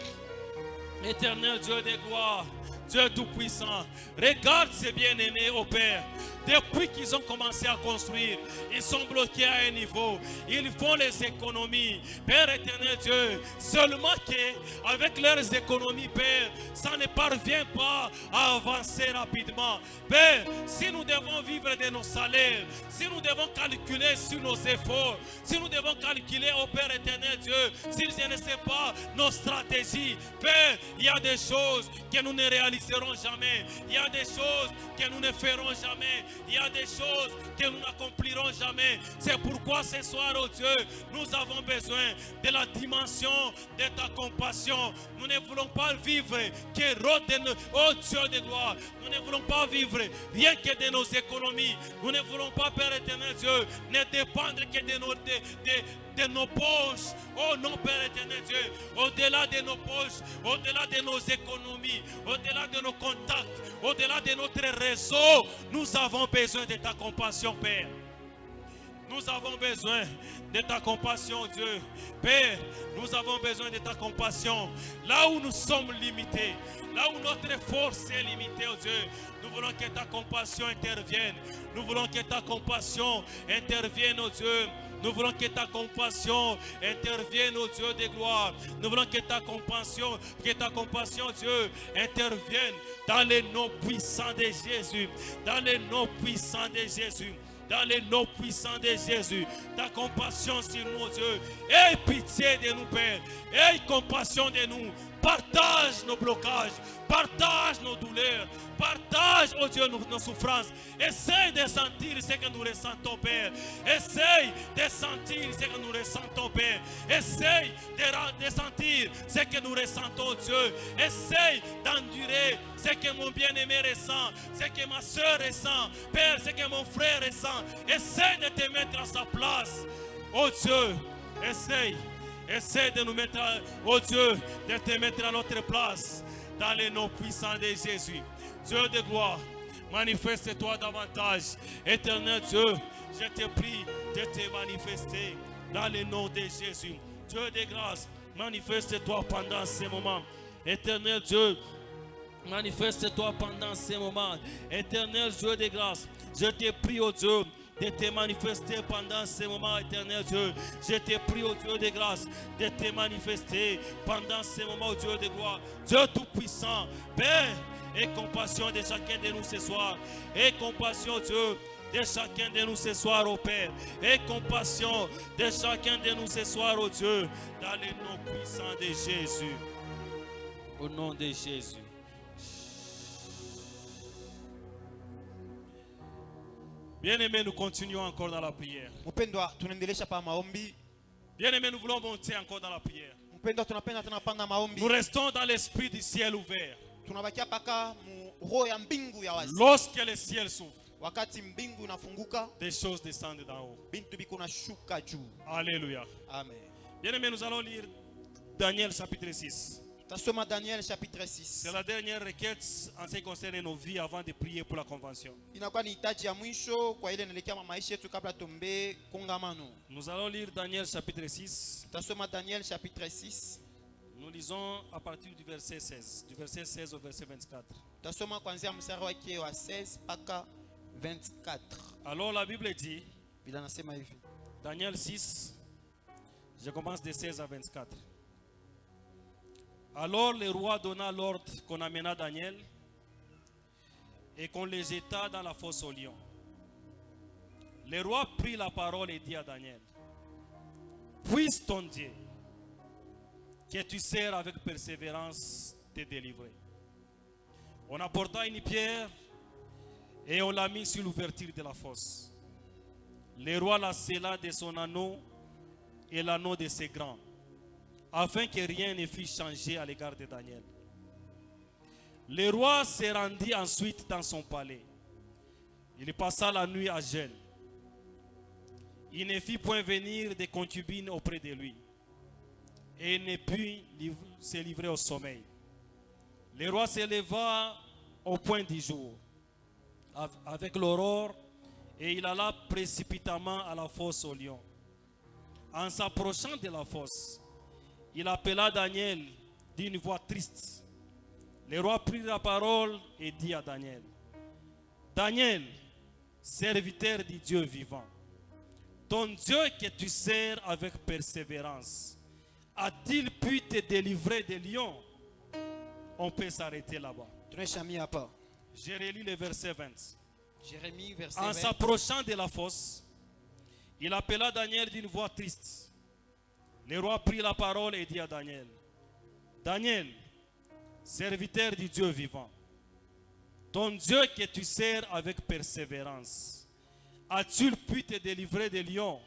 Éternel Dieu de gloire, Dieu Tout-Puissant. Regarde ces bien-aimés, oh Père. Depuis qu'ils ont commencé à construire, ils sont bloqués à un niveau. Ils font les économies. Père éternel Dieu, seulement qu'avec leurs économies, Père, ça ne parvient pas à avancer rapidement. Père, si nous devons vivre de nos salaires, si nous devons calculer sur nos efforts, si nous devons calculer, oh Père éternel Dieu, si je ne sais pas nos stratégies, Père, il y a des choses que nous ne réaliserons jamais. Il y a des choses que nous ne ferons jamais. Il y a des choses que nous n'accomplirons jamais. C'est pourquoi ce soir, oh Dieu, nous avons besoin de la dimension de ta compassion. Nous ne voulons pas vivre que oh Dieu de gloire. Nous ne voulons pas vivre rien que de nos économies. Nous ne voulons pas, Père éternel Dieu, ne dépendre que de nos poches. Oh non, Père éternel Dieu, au-delà de nos poches, au-delà de nos économies, au-delà de nos contacts, au-delà de notre réseau, nous avons besoin de ta compassion, Père. Nous avons besoin de ta compassion, Dieu. Père, nous avons besoin de ta compassion. Là où nous sommes limités, là où notre force est limitée, oh Dieu, nous voulons que ta compassion intervienne. Nous voulons que ta compassion intervienne, oh Dieu. Nous voulons que ta compassion intervienne, au Dieu de gloire. Nous voulons que ta compassion, Dieu, intervienne dans les noms puissants de Jésus. Dans les noms puissants de Jésus. Dans les noms puissants de Jésus. Ta compassion sur nous, Dieu. Aie pitié de nous, Père. Aie compassion de nous. Partage nos blocages. Partage nos douleurs. Partage, oh Dieu, nos souffrances. Essaye de sentir ce que nous ressentons, Père. Essaye de sentir ce que nous ressentons, Père. Essaye de sentir ce que nous ressentons, Dieu. Essaye d'endurer ce que mon bien-aimé ressent, ce que ma soeur ressent, Père, ce que mon frère ressent. Essaye de te mettre à sa place, oh Dieu. Essaye de nous mettre, oh Dieu, de te mettre à notre place dans les noms puissants de Jésus. Dieu de gloire, manifeste-toi davantage. Éternel Dieu, je te prie de te manifester dans le nom de Jésus. Dieu de grâce, manifeste-toi pendant ces moments. Éternel Dieu, manifeste-toi pendant ces moments. Éternel Dieu de grâce, je te prie, oh Dieu, de te manifester pendant ces moments, éternel Dieu. Je te prie, oh Dieu de grâce, de te manifester pendant ces moments, oh Dieu de gloire. Dieu Tout-Puissant, Père, aie compassion de chacun de nous ce soir. Aie compassion, Dieu, de chacun de nous ce soir, oh Père. Aie compassion de chacun de nous ce soir, oh Dieu, dans le nom puissant de Jésus. Au nom de Jésus. Bien-aimés, nous continuons encore dans la prière. Mpendwa, tunaendelesha pa maombi. Bien-aimés, nous voulons monter encore dans la prière. Mpendwa, tunapenda tunapanda maombi. Nous restons dans l'esprit du ciel ouvert. Tunabakia paka roho ya mbingu ya wazi. Lorsque le ciel s'ouvre, Wakati mbingu inafunguka, des choses descendent d'en haut. bintu biko na shuka juu. Alléluia. Amen. Bien-aimés, nous allons lire Daniel chapitre 6. Tasoma Daniel chapitre 6. C'est la dernière requête en ce qui concerne nos vies avant de prier pour la convention. Inakuwa ni hitaji ya mwisho kwa ile inaelekea maisha yetu kabla tombe kongamano. Nous allons lire Daniel chapitre 6. Tasoma Daniel chapitre 6. Nous lisons à partir du verset 16. Du verset 16 au verset 24. Tasoma kuanzia mstari wake wa 16 mpaka 24. Alors la Bible dit, Bila nasema hivi. Daniel 6, je commence de 16 à 24. Alors le roi donna l'ordre qu'on amena Daniel et qu'on le jeta dans la fosse aux lions. Le roi prit la parole et dit à Daniel, puisse ton Dieu, que tu sers avec persévérance, te délivrer. On apporta une pierre et on l'a mis sur l'ouverture de la fosse. Le roi la scella de son anneau et l'anneau de ses grands, afin que rien ne fût changé à l'égard de Daniel. Le roi se rendit ensuite dans son palais. Il passa la nuit à jeûne. Il ne fit point venir de concubines auprès de lui, et il ne put se livrer au sommeil. Le roi se leva au point du jour, avec l'aurore, et il alla précipitamment à la fosse aux lions. En s'approchant de la fosse, il appela Daniel d'une voix triste. Le roi prit la parole et dit à Daniel, Daniel, serviteur du Dieu vivant, ton Dieu que tu sers avec persévérance, a-t-il pu te délivrer des lions? On peut s'arrêter là-bas. Tunaishamia hapa. Je relis le verset 20. Jérémie verset En 20. s'approchant de la fosse, il appela Daniel d'une voix triste. Le roi prit la parole et dit à Daniel, Daniel, serviteur du Dieu vivant, ton Dieu que tu sers avec persévérance, a-t-il pu te délivrer des lions?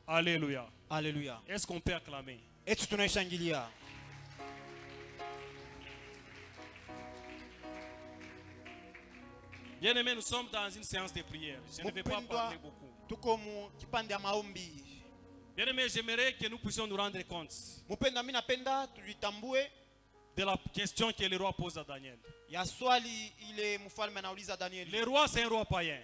Alléluia. Alléluia. Est-ce qu'on peut acclamer? Eti tunaishangilia. Bien aimé, nous sommes dans une séance de prière. Je ne vais pas parler beaucoup. Tuko mu kipande ya maombi. Bien aimé, j'aimerais que nous puissions nous rendre compte Mpendwa, mimi napenda tulitambue de la question que le roi pose à Daniel. ya swali ile mfalme anauliza Daniel. Le roi, c'est un roi païen.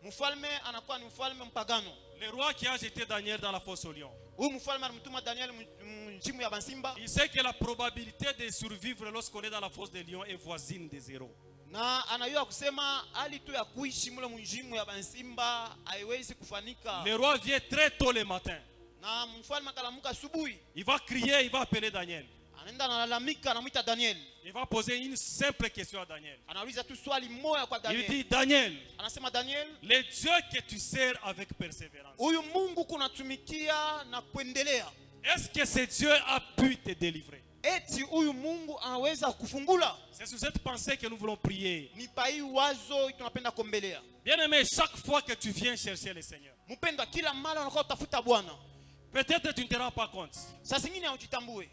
Mfalme anakuwa ni mfalme mpagano. Le roi qui a jeté Daniel dans la fosse aux lions. Huyu mfalme anamtuma Daniel mjimu ya bansimba. Il sait que la probabilité de survivre lorsqu'on est dans la fosse des lions est voisine de zéro. Na anayua kusema hali tu ya kuishi mule mjimu ya bansimba haiwezi kufanika. Le roi vient très tôt le matin. Na mfalme akalamuka asubuhi. Il va crier, il va appeler Daniel. Anaenda analalamika, anamuita Daniel. Il va poser une simple question à Daniel. Anauliza tu swali moja kwa Il Daniel. dit, Daniel, Anasema Daniel, le Dieu que tu sers avec persévérance, huyu Mungu kunatumikia na kuendelea. est-ce que ce Dieu a pu te délivrer? Eti huyu Mungu anaweza kufungula? C'est sur cette pensée que nous voulons prier. Ni pai wazo tunapenda kuombelea. Bien aimé, chaque fois que tu viens chercher le Seigneur, Mpendwa, kila mara unakuwa utafuta Bwana. peut-être tu ne te rends pas compte. Saa zingine haujitambue.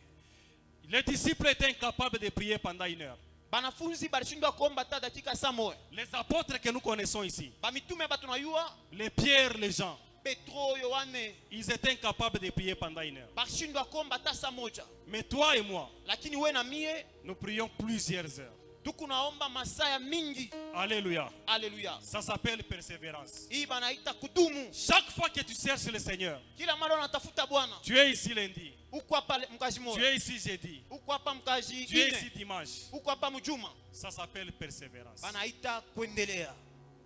Les disciples étaient incapables de prier pendant 1 heure. Banafunzi balishindwa kuomba hata dakika saa moja. Les apôtres que nous connaissons ici, Bamitume batunayua les Pierre, les Jean, Petro, Yohane ils étaient incapables de prier pendant 1 heure. bashindwa kuomba hata saa moja. Mais toi et moi, Lakini we na mie nous prions plusieurs heures. tukunaomba masaa ya mingi. Alléluia. Haleluya. Ça s'appelle persévérance. Hii banaita kudumu. Chaque fois que tu cherches le Seigneur, Kila mara unatafuta Bwana. tu es ici lundi, Uko hapa mkazi tu moja. es ici jeudi, Uko hapa mkazi tu es ici ine. dimanche. Uko hapa mjuma. Ça s'appelle persévérance. Banaita kuendelea.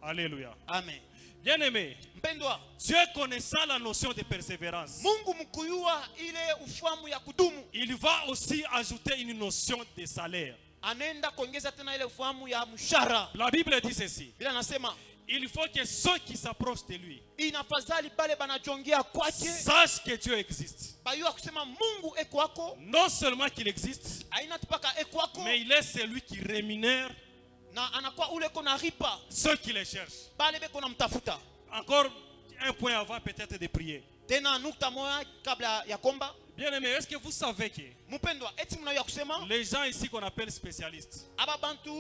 Alléluia. Amen. Bien aimé, Mpendwa, Dieu connaissant la notion de persévérance, Mungu mkuyua ile ufahamu ya kudumu. il va aussi ajouter une notion de salaire. Anaenda kuongeza tena ile ufahamu ya mshahara. La Bible dit ceci. Bila nasema Il faut que ceux qui s'approchent de lui inafadhali pale banajongea kwake sachent que Dieu existe. bayua kusema Mungu eko wako, Non seulement qu'il existe, aina tupaka eko wako, mais il est celui qui rémunère na anakuwa ule kona ripa ceux qui les cherchent. bale beko namtafuta. Encore un point avant peut-être de prier. Tena nukta moja kabla ya komba. Bien aimé, est-ce que vous savez que Mpendwa, eti mnaweza kusema les gens ici qu'on appelle spécialistes, aba bantu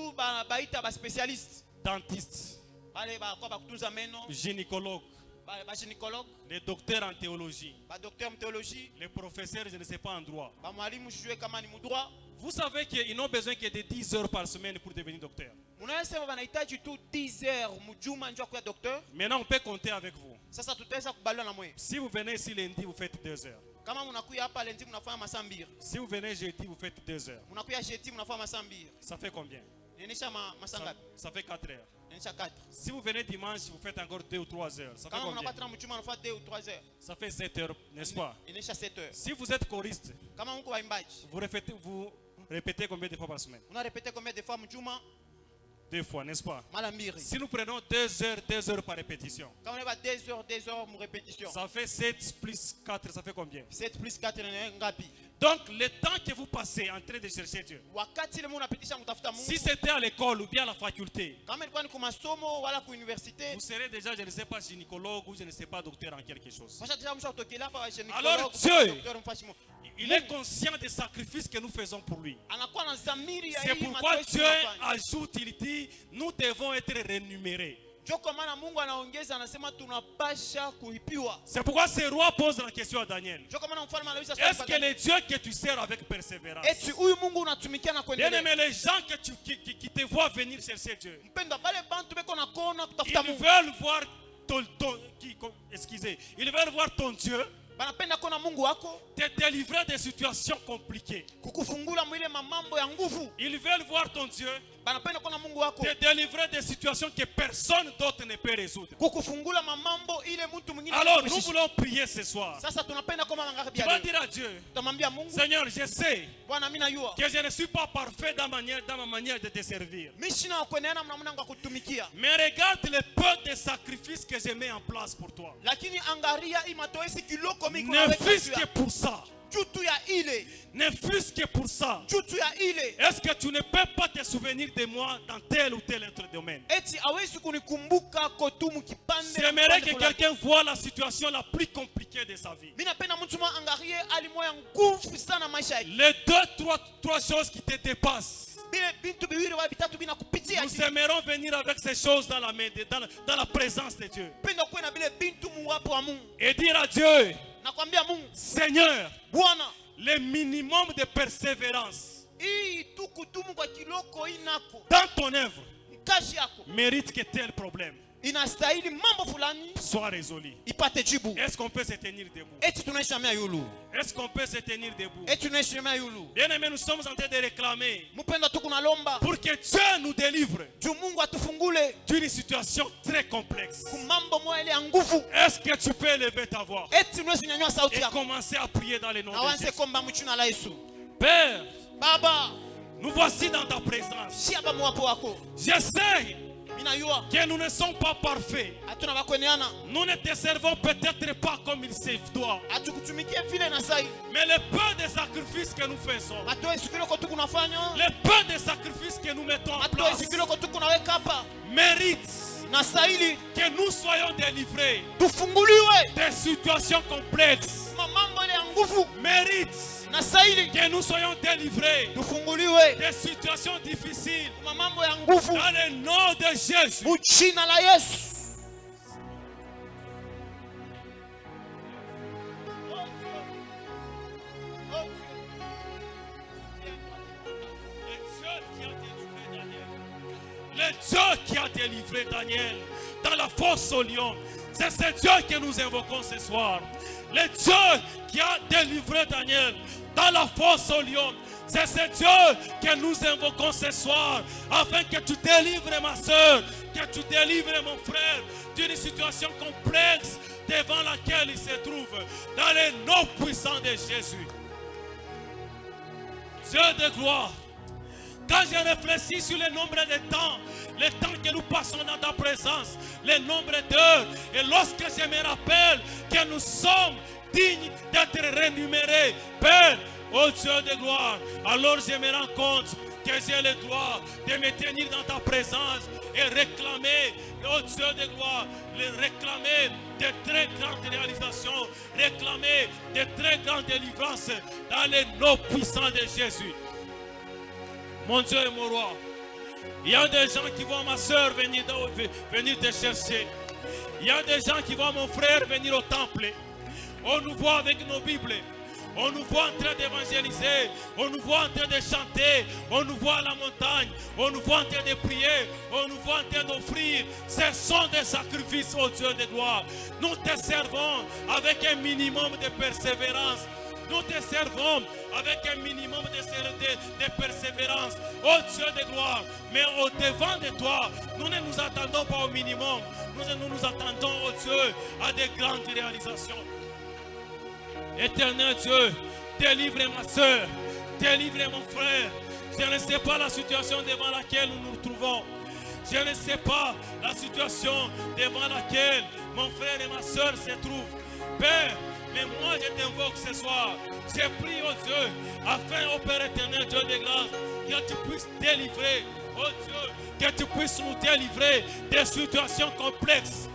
baita ba specialist dentistes, bale ba kwa bakutunza meno, gynécologues, ba gynécologue, les docteurs en théologie, ba docteur en théologie, les professeurs, je ne sais pas en droit, ba mwalimu shule kama ni mudroit, Vous savez qu'ils n'ont besoin que de 10 heures par semaine pour devenir docteur. Unasema wanahitaji tu 10 heures mjuma ndio kuwa docteur. Maintenant, on peut compter avec vous. Sasa tutaweza kubaliana na mwe. Si vous venez ici lundi, vous faites 2 heures. Kama mnakuja hapa lendi mnafanya masaa 2. Si vous venez jeudi, vous faites 2 heures. Mnakuja jeudi mnafanya masaa 2. Ça fait combien? Inaisha masaa ngapi? Ça fait 4 heures. Inaisha 4. Si vous venez dimanche, vous faites encore 2 ou 3 heures. Ça fait Kama combien? mnakuwa tena mjuma mnafanya 2 ou 3 heures. Ça fait 7 heures, n'est-ce pas? Inaisha 7 heures. Si vous êtes choriste, Kama mko waimbaji, vous répétez combien de fois par semaine? una répéter combien de fois mjuma? 2 fois, n'est-ce pas? Mara 2. Si nous prenons 2 heures par répétition, Kama on va 2 heures mu répétition. ça fait 7 plus 4, ça fait combien? 7 plus 4 ni ngapi? Donc, le temps que vous passez en train de chercher Dieu, Wakati ile mnapitisha mtafuta Mungu. si c'était à l'école ou bien à la faculté, Kama ilikuwa ni kwa masomo wala kwa université. vous serez déjà, je ne sais pas, gynécologue ou je ne sais pas, docteur en quelque chose. Washa deja mshatokea hapa wa Alors, gynécologue, Dieu, docteur mfashimo. il est conscient des sacrifices que nous faisons pour lui. Anakuwa na dhamiri ya C'est hii pourquoi matoesi Dieu tunafanya. ajoute, il dit, nous devons être rémunérés. Ndio kwa maana Mungu anaongeza anasema tunapasha kulipiwa. C'est pourquoi ce roi pose la question à Daniel. Ndio kwa maana mfalme anauliza Est-ce swali que kwa le Dieu que tu sers avec persévérance, eti huyu Mungu unatumikia na bien kuendelea. aimé, les gens qui te voient venir chercher Dieu, Mpendwa, bale bantu beko na kona ils kutafuta Mungu. veulent voir ils veulent voir ton Dieu Banapenda kona Mungu wako te délivrer des situations compliquées. kukufungula mwile mamambo ya nguvu. Ils veulent voir ton Dieu Banapenda kona Mungu wako te délivrer des situations que personne d'autre ne peut résoudre. kukufungula mamambo ile mtu mwingine. Alors hawezi nous kuishi. voulons prier ce soir. Sasa tunapenda kama magharibi Tu ya vas leo. dire à Dieu, Tutamwambia Mungu, Seigneur, je sais Bwana mimi najua que je ne suis pas parfait dans ma manière de te servir. mimi sina kuendelea namna mwanangu kutumikia. Mais regarde le peu de sacrifices que je mets en place pour toi. Lakini angalia hii matoesi kiloko mimi Ne fût-ce que pour ça. jutu ya ile, Ne fût-ce que pour ça. jutu ya ile. Est-ce que tu ne peux pas te souvenir de moi dans tel ou tel autre domaine? Eti hawezi kunikumbuka kotumu kipande. J'aimerais que quelqu'un voit la situation la plus compliquée de sa vie. Mimi napenda mtu mmoja angalie alimoya nguvu sana maisha yake. Les trois choses qui te dépassent. Bile bintu biwili wa bitatu bina kupitia. Nous aimerons venir avec ces choses dans la main, dans la présence de Dieu. Penda kuwa na bile bintu muwapo wa Mungu. Et dire à Dieu, Nakwambia Mungu, Seigneur, Bwana, le minimum de persévérance hii tu kutumu kwa kiloko inako. dans ton œuvre Kazi yako mérite que tel problème inastahili mambo fulani soit résolu. ipate jibu. Est-ce qu'on peut se tenir debout? Eti tunaishi mea yulu. Est-ce qu'on peut se tenir debout? Eti tunaishi mea yulu. Bien aimé, nous sommes en train de réclamer Mpenda tu kunalomba pour que Dieu nous délivre juu Mungu atufungule d'une situation très complexe. kumambo moja ile ya nguvu. Est-ce que tu peux élever ta voix Eti unaweza nyanyua sauti et yako commencer à prier dans le nom na de wanze Jésus? komba mchuna la Yesu. Père, Baba, nous voici dans ta présence. shia ba mwapo wako. Je sais Mimi najua que nous ne sommes pas parfaits. hatuna bakweneana. Nous ne te servons peut-être pas comme il se doit. Hatukutumikie vile na sai. Mais le peu de sacrifices que nous faisons, Matoesi kiloko tu kunafanya. le peu de sacrifices que nous mettons en place, Matoesi kiloko tu kunaweka hapa. mérite Na stahili que nous soyons délivrés tufunguliwe. des situations complexes. Mambo ile ya nguvu. Mérite Na stahili que nous soyons délivrés tufunguliwe. des situations difficiles. Mambo ya nguvu. Dans le nom de Jésus. Mchina la Yesu. Le Dieu qui a délivré Daniel dans la fosse au lion, c'est ce Dieu que nous invoquons ce soir. Le Dieu qui a délivré Daniel dans la fosse au lion, c'est ce Dieu que nous invoquons ce soir, afin que tu délivres ma soeur, que tu délivres mon frère d'une situation complexe devant laquelle il se trouve, dans le nom puissant de Jésus. Dieu de gloire, quand je réfléchis sur le nombre de temps, le temps que nous passons dans ta présence, le nombre d'heures, et lorsque je me rappelle que nous sommes dignes d'être rémunérés, Père, ô Dieu de gloire, alors je me rends compte que j'ai le droit de me tenir dans ta présence et réclamer, ô Dieu de gloire, réclamer de très grandes réalisations, réclamer de très grandes délivrances dans le nom puissant de Jésus. Mon Dieu et mon roi, il y a des gens qui voient ma soeur venir te chercher. Il y a des gens qui voient mon frère venir au temple. On nous voit avec nos Bibles. On nous voit en train d'évangéliser. On nous voit en train de chanter. On nous voit à la montagne. On nous voit en train de prier. On nous voit en train d'offrir. Ce sont des sacrifices au Dieu de gloire. Nous te servons avec un minimum de persévérance. Nous te servons avec un minimum de persévérance, ô Dieu de gloire. Mais au devant de toi, nous ne nous attendons pas au minimum. Nous nous attendons, ô Dieu, à des grandes réalisations. Éternel Dieu, délivre ma soeur, délivre mon frère. Je ne sais pas la situation devant laquelle nous nous trouvons. Je ne sais pas la situation devant laquelle mon frère et ma soeur se trouvent. Père, mais moi je t'invoque ce soir. J'ai prié au Dieu, afin, ô Père éternel, Dieu de grâce, que tu puisses délivrer, ô Dieu, que tu puisses nous délivrer des situations complexes.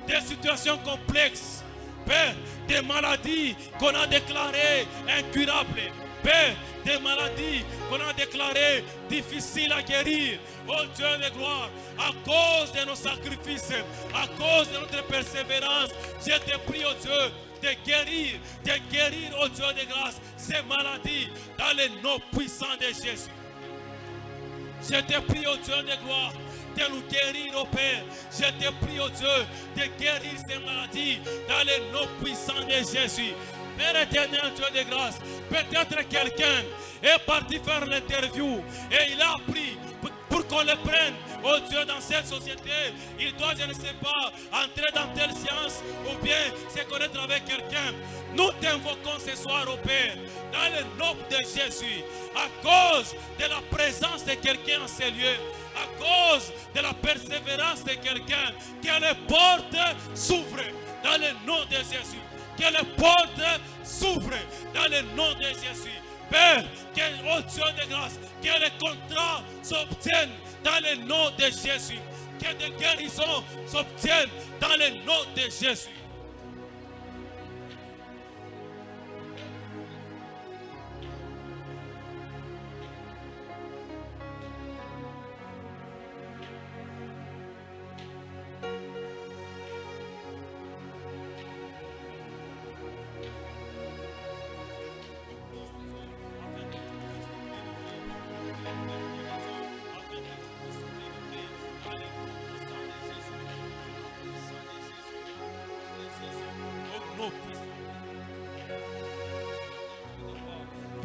Des situations complexes. Père, des maladies qu'on a déclarées incurables. Père, des maladies qu'on a déclarées difficiles à guérir. Oh Dieu de gloire, à cause de nos sacrifices, à cause de notre persévérance, je te prie, oh Dieu, de guérir, oh Dieu de grâce, ces maladies dans le nom puissant de Jésus. Je te prie, oh Dieu de gloire, de nous guérir, oh Père. Je te prie, oh Dieu, de guérir ces maladies dans le nom puissant de Jésus. Père éternel, Dieu de grâce, peut-être quelqu'un est parti faire l'interview et il a appris pour qu'on le prenne, oh Dieu, dans cette société. Il doit, je ne sais pas, entrer dans telle science ou bien se connaître avec quelqu'un. Nous t'invoquons ce soir, oh Père, dans le nom de Jésus, à cause de la présence de quelqu'un en ces lieux, à cause de la persévérance de quelqu'un, que les portes s'ouvrent dans le nom de Jésus. Que les portes s'ouvrent dans le nom de Jésus. Père, que, oh Dieu de grâce, que les contrats s'obtiennent dans le nom de Jésus. Que des guérisons s'obtiennent dans le nom de Jésus.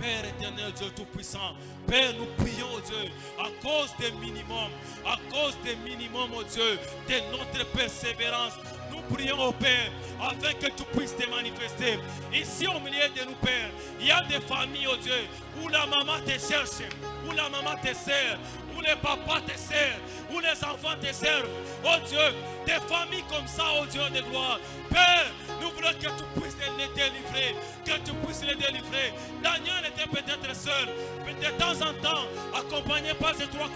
Père éternel, Dieu Tout-Puissant, Père, nous prions, oh Dieu, à cause des minimums, oh Dieu, de notre persévérance. Nous prions, oh Père, afin que tu puisses te manifester. Ici, au milieu de nous, Père, il y a des familles, oh Dieu, où la maman te cherche, où la maman te sert, où les papas te servent, où les enfants te servent. Oh Dieu, des familles comme ça, oh Dieu de gloire. Père, nous voulons que tu puisses les délivrer, que tu puisses les délivrer. Daniel était peut-être seul, mais de temps en temps, accompagné par ses trois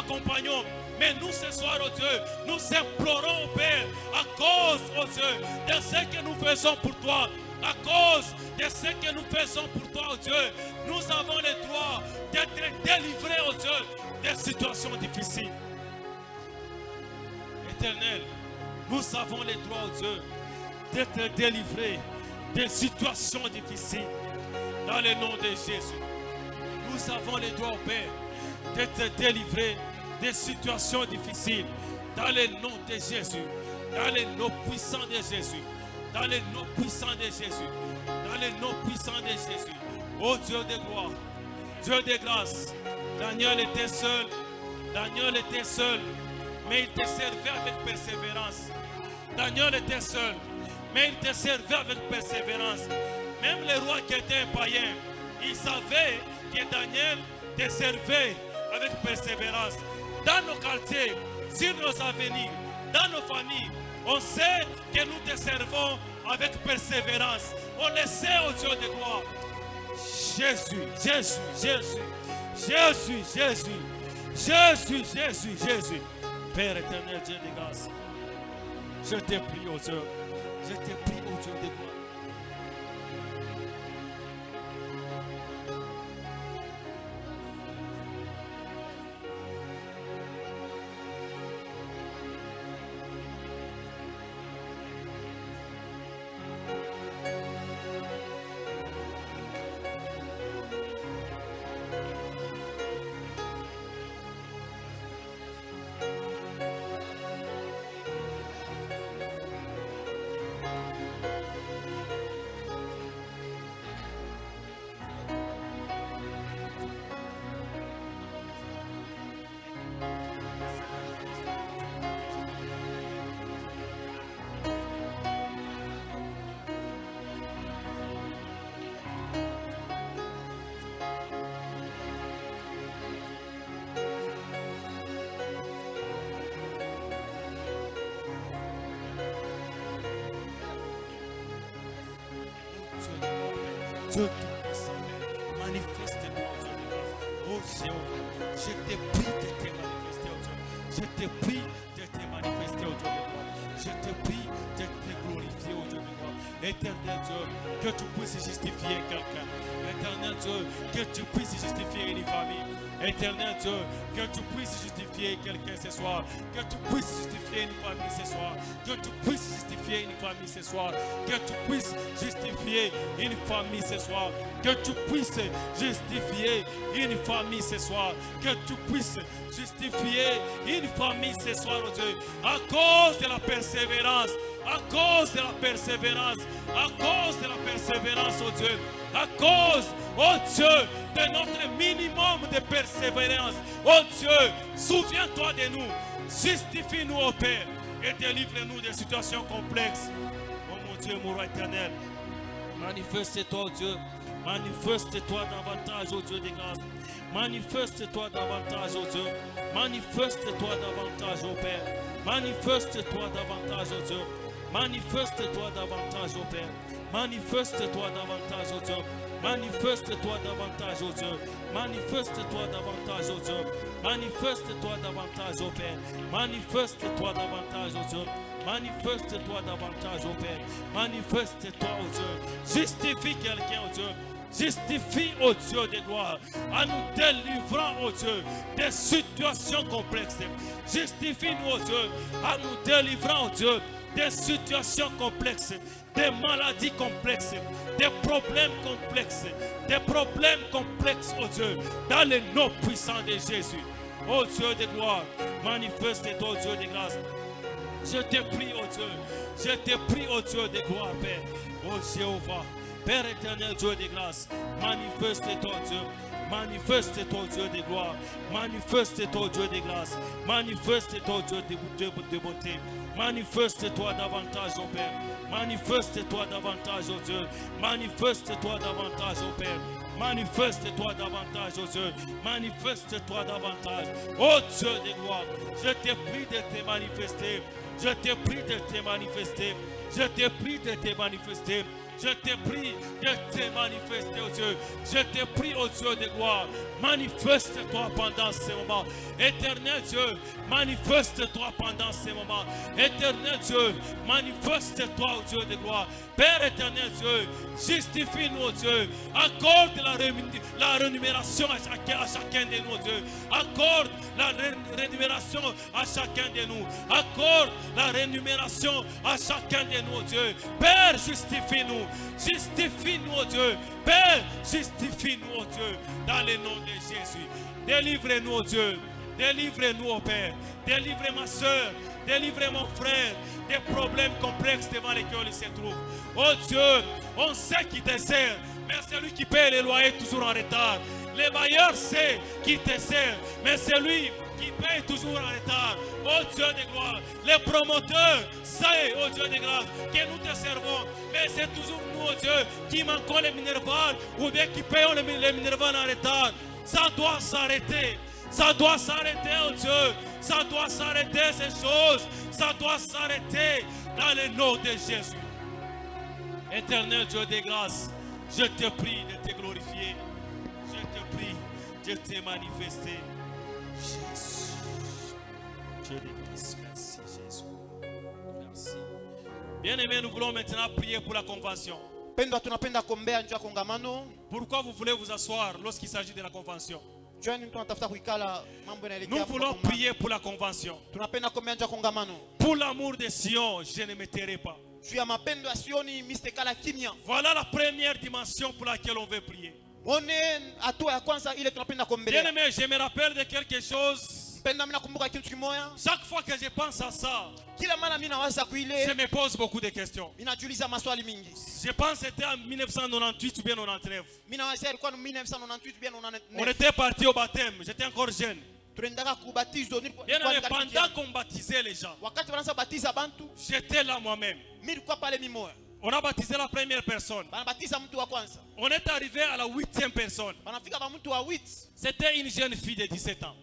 compagnons. Mais nous, ce soir, oh Dieu, nous implorons, oh Père, à cause, oh Dieu, de ce que nous faisons pour toi, à cause de ce que nous faisons pour toi, oh Dieu, nous avons le droit d'être délivrés, oh Dieu, des situations difficiles. Éternel, nous avons le droit, oh Dieu, d'être délivrés des situations difficiles. Dans le nom de Jésus, nous avons le droit, oh Père, d'être délivrés des situations difficiles. Dans le nom de Jésus, dans le nom puissant de Jésus, dans le nom puissant de Jésus, dans le nom puissant de Jésus. Oh Dieu de gloire, Dieu de grâce, Daniel était seul, mais il te servait avec persévérance. Daniel était seul, mais il te servait avec persévérance. Même les rois qui étaient païens, ils savaient que Daniel te servait avec persévérance. Dans nos quartiers, sur nos avenirs, dans nos familles, on sait que nous te servons avec persévérance. On le sait, au Dieu de gloire. Jésus, Jésus, Jésus, Jésus, Jésus, Jésus, Jésus, Jésus. Père éternel, Dieu de grâce, je te prie, au Dieu. Je te prie, au Dieu de gloire. Dieu de gloire, Père. Dieu tout-puissant, Père. Manifeste-toi, oh Dieu de grâce. Oh Jéhovah, je te prie de te manifester, oh Dieu. Je te prie de te manifester, oh Dieu de gloire. Je te prie de te glorifier, oh Dieu de gloire. Éternel Dieu, que tu puisses justifier quelqu'un. Éternel Dieu, que tu puisses justifier une famille. Éternel Dieu, que tu puisses justifier quelqu'un ce soir. Que tu puisses justifier une famille ce soir. Que tu puisses justifier une famille ce soir. Que tu puisses justifier une famille ce soir. Que tu puisses justifier une famille ce soir. Que tu puisses justifier une famille ce soir, oh Dieu. À cause de la persévérance. À cause de la persévérance. À cause de la persévérance, oh Dieu. À cause, oh Dieu, de notre minimum de persévérance. Oh Dieu, souviens-toi de nous. Justifie-nous, oh Père, et délivre-nous des situations complexes. Oh mon Dieu, mon roi éternel, manifeste-toi, oh Dieu. Manifeste-toi davantage, oh Dieu des grâces. Manifeste-toi davantage, oh Dieu. Manifeste-toi davantage, oh Père. Manifeste-toi davantage, oh Dieu. Manifeste-toi davantage, oh Père. Manifeste-toi davantage, oh Dieu. Manifeste-toi davantage, oh Dieu. Manifeste-toi davantage, oh Dieu. Manifeste-toi davantage, oh Père. Manifeste-toi davantage, oh Dieu. Manifeste-toi davantage, oh Père. Manifeste-toi, oh Dieu. Justifie quelqu'un, oh Dieu. Justifie, oh Dieu de gloire, en nous délivrant, oh Dieu, des situations complexes. Justifie-nous, oh Dieu, en nous délivrant, oh Dieu, des situations complexes, des maladies complexes, des problèmes complexes, oh Dieu, dans le nom puissant de Jésus. Oh Dieu de gloire, manifeste-toi, oh Dieu de grâce. Je te prie, oh Dieu, je te prie, oh Dieu de gloire, Père, oh Jéhovah. Père éternel, Dieu de grâce, manifeste-toi, Dieu. Manifeste-toi, Dieu de gloire. Manifeste-toi, Dieu de grâce. Manifeste-toi, Dieu de beauté. Manifeste-toi davantage, oh Père. Manifeste-toi davantage, oh Dieu. Manifeste-toi davantage, oh Père. Manifeste-toi davantage, oh Dieu. Manifeste-toi davantage, oh Dieu de gloire. Je te prie de te manifester. Je te prie de te manifester. Je te prie de te manifester. Je te prie de te manifester, oh Dieu. Je te prie, oh Dieu de gloire. Manifeste-toi pendant ces moments. Éternel Dieu, manifeste-toi pendant ces moments. Éternel Dieu, manifeste-toi, oh Dieu de gloire. Père éternel Dieu, justifie-nous, oh Dieu. Accorde la rémunération à chacun de nous, oh Dieu. Accorde la rémunération à chacun de nous. Accorde la rémunération à chacun de nous, oh Dieu. Père, justifie-nous. Justifie-nous, oh Dieu. Père, justifie-nous, oh Dieu. Dans le nom de Jésus. Délivre-nous, oh Dieu. Délivre-nous, oh Père. Délivre ma soeur. Délivre mon frère des problèmes complexes devant lesquels il se trouve. Oh Dieu, on sait qui te sert, mais celui qui paie les loyers toujours en retard. Les bailleurs sait qui te sert, mais celui qui paye toujours en retard. Oh Dieu de gloire, les promoteurs savent, oh Dieu de grâce, que nous te servons, mais c'est toujours nous, oh Dieu, qui manquons les minervales ou bien qui payons les minervales en retard. Ça doit s'arrêter. Ça doit s'arrêter, oh Dieu. Ça doit s'arrêter ces choses. Ça doit s'arrêter dans le nom de Jésus. Éternel Dieu de grâce, je te prie de te glorifier. Je te prie de te manifester. Jésus. Dieu de grâce, merci Jésus. Merci. Bien-aimés, nous voulons maintenant prier pour la convention. Pourquoi vous voulez vous asseoir lorsqu'il s'agit de la convention? Nous voulons prier pour la convention. Pour l'amour de Sion, je ne me tairai pas. Voilà la première dimension pour laquelle on veut prier. Bien-aimé, je me rappelle de quelque chose. Chaque fois que je pense à ça, je me pose beaucoup de questions. Je pense que c'était en 1998 ou bien 1999. On était parti au baptême, j'étais encore jeune. Bien aimé, pendant qu'on baptisait les gens, j'étais là moi-même. On a baptisé la première personne. On est arrivé à la 8e personne. C'était une jeune fille de 17 ans.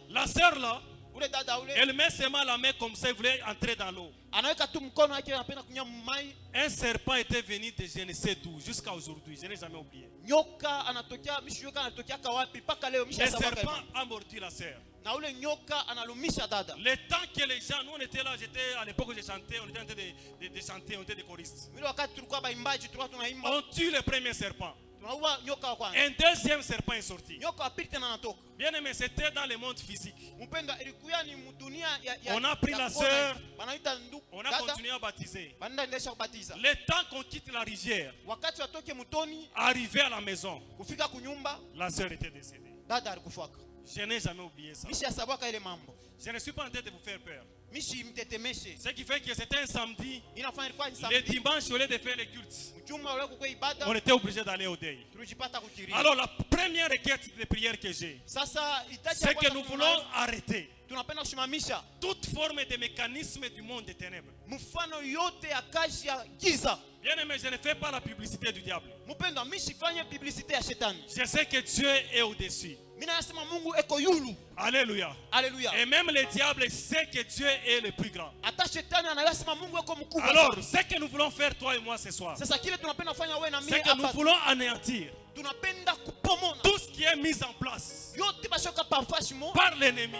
La sœur là, ule dada ule Elle met seulement la main comme ça, elle voulait entrer dans l'eau. anaweka tu mkono wake anapenda kunywa mai. Un serpent était venu de je ne sais d'où jusqu'à aujourd'hui. Je n'ai jamais oublié. Nyoka anatokea mishuka anatokea kawapi mpaka leo Le mishasabaka. serpent a mordu la sœur. Na ule nyoka analumisha dada. Le temps que les gens, nous on était là, j'étais à l'époque où j'ai chanté, on était en train de chanter, on était des choristes. Vile wakati tulikuwa baimbaji tulikuwa tunaimba. On tue le premier serpent. Tunaua nyoka wa kwanza. Un deuxième serpent est sorti. Nyoka wa pili tena anatoka. Bien aimé, c'était dans le monde physique. Mpendwa ilikuwa ni mdunia ya On a pris la kuona. sœur. Wanaita ndugu. On a continué à baptiser. Wanaendelea kubatiza. Le temps qu'on quitte la rivière, Wakati watoke mtoni arrivé à la maison, kufika kunyumba la sœur était décédée. dada alikufuaka. Je n'ai jamais oublié ça. Mishasabaka ile mambo. Je ne suis pas en train de vous faire peur. Mishi mtetemeshe. Ce qui fait que c'était un samedi. Inafanya ilikuwa ni Le samedi. dimanche, au lieu de faire le culte, Mjuma ule kukua ibada on était obligé d'aller au deuil. tulijipata kukiria. Alors la première requête de prière que j'ai, Sasa itaji c'est que nous voulons arrêter tunapenda kusimamisha toute forme de mécanisme du monde des ténèbres. mfano yote ya kazi ya giza. Bien aimé, je ne fais pas la publicité du diable. Mpendwa mishifanye publicité ya shetani. Je sais que Dieu est au-dessus. Mimi nasema Mungu eko yulu. Alléluia. Alléluia. Et même le diable sait que Dieu est le plus grand. Hata shetani anasema Mungu eko mkubwa. Alors, ce que nous voulons faire, toi et moi, ce soir, Sasa kile tunapenda kufanya wewe na mimi c'est que nous hapa voulons anéantir tunapenda kupomona tout ce qui est mis en place yote bashoka parfashi mo par l'ennemi,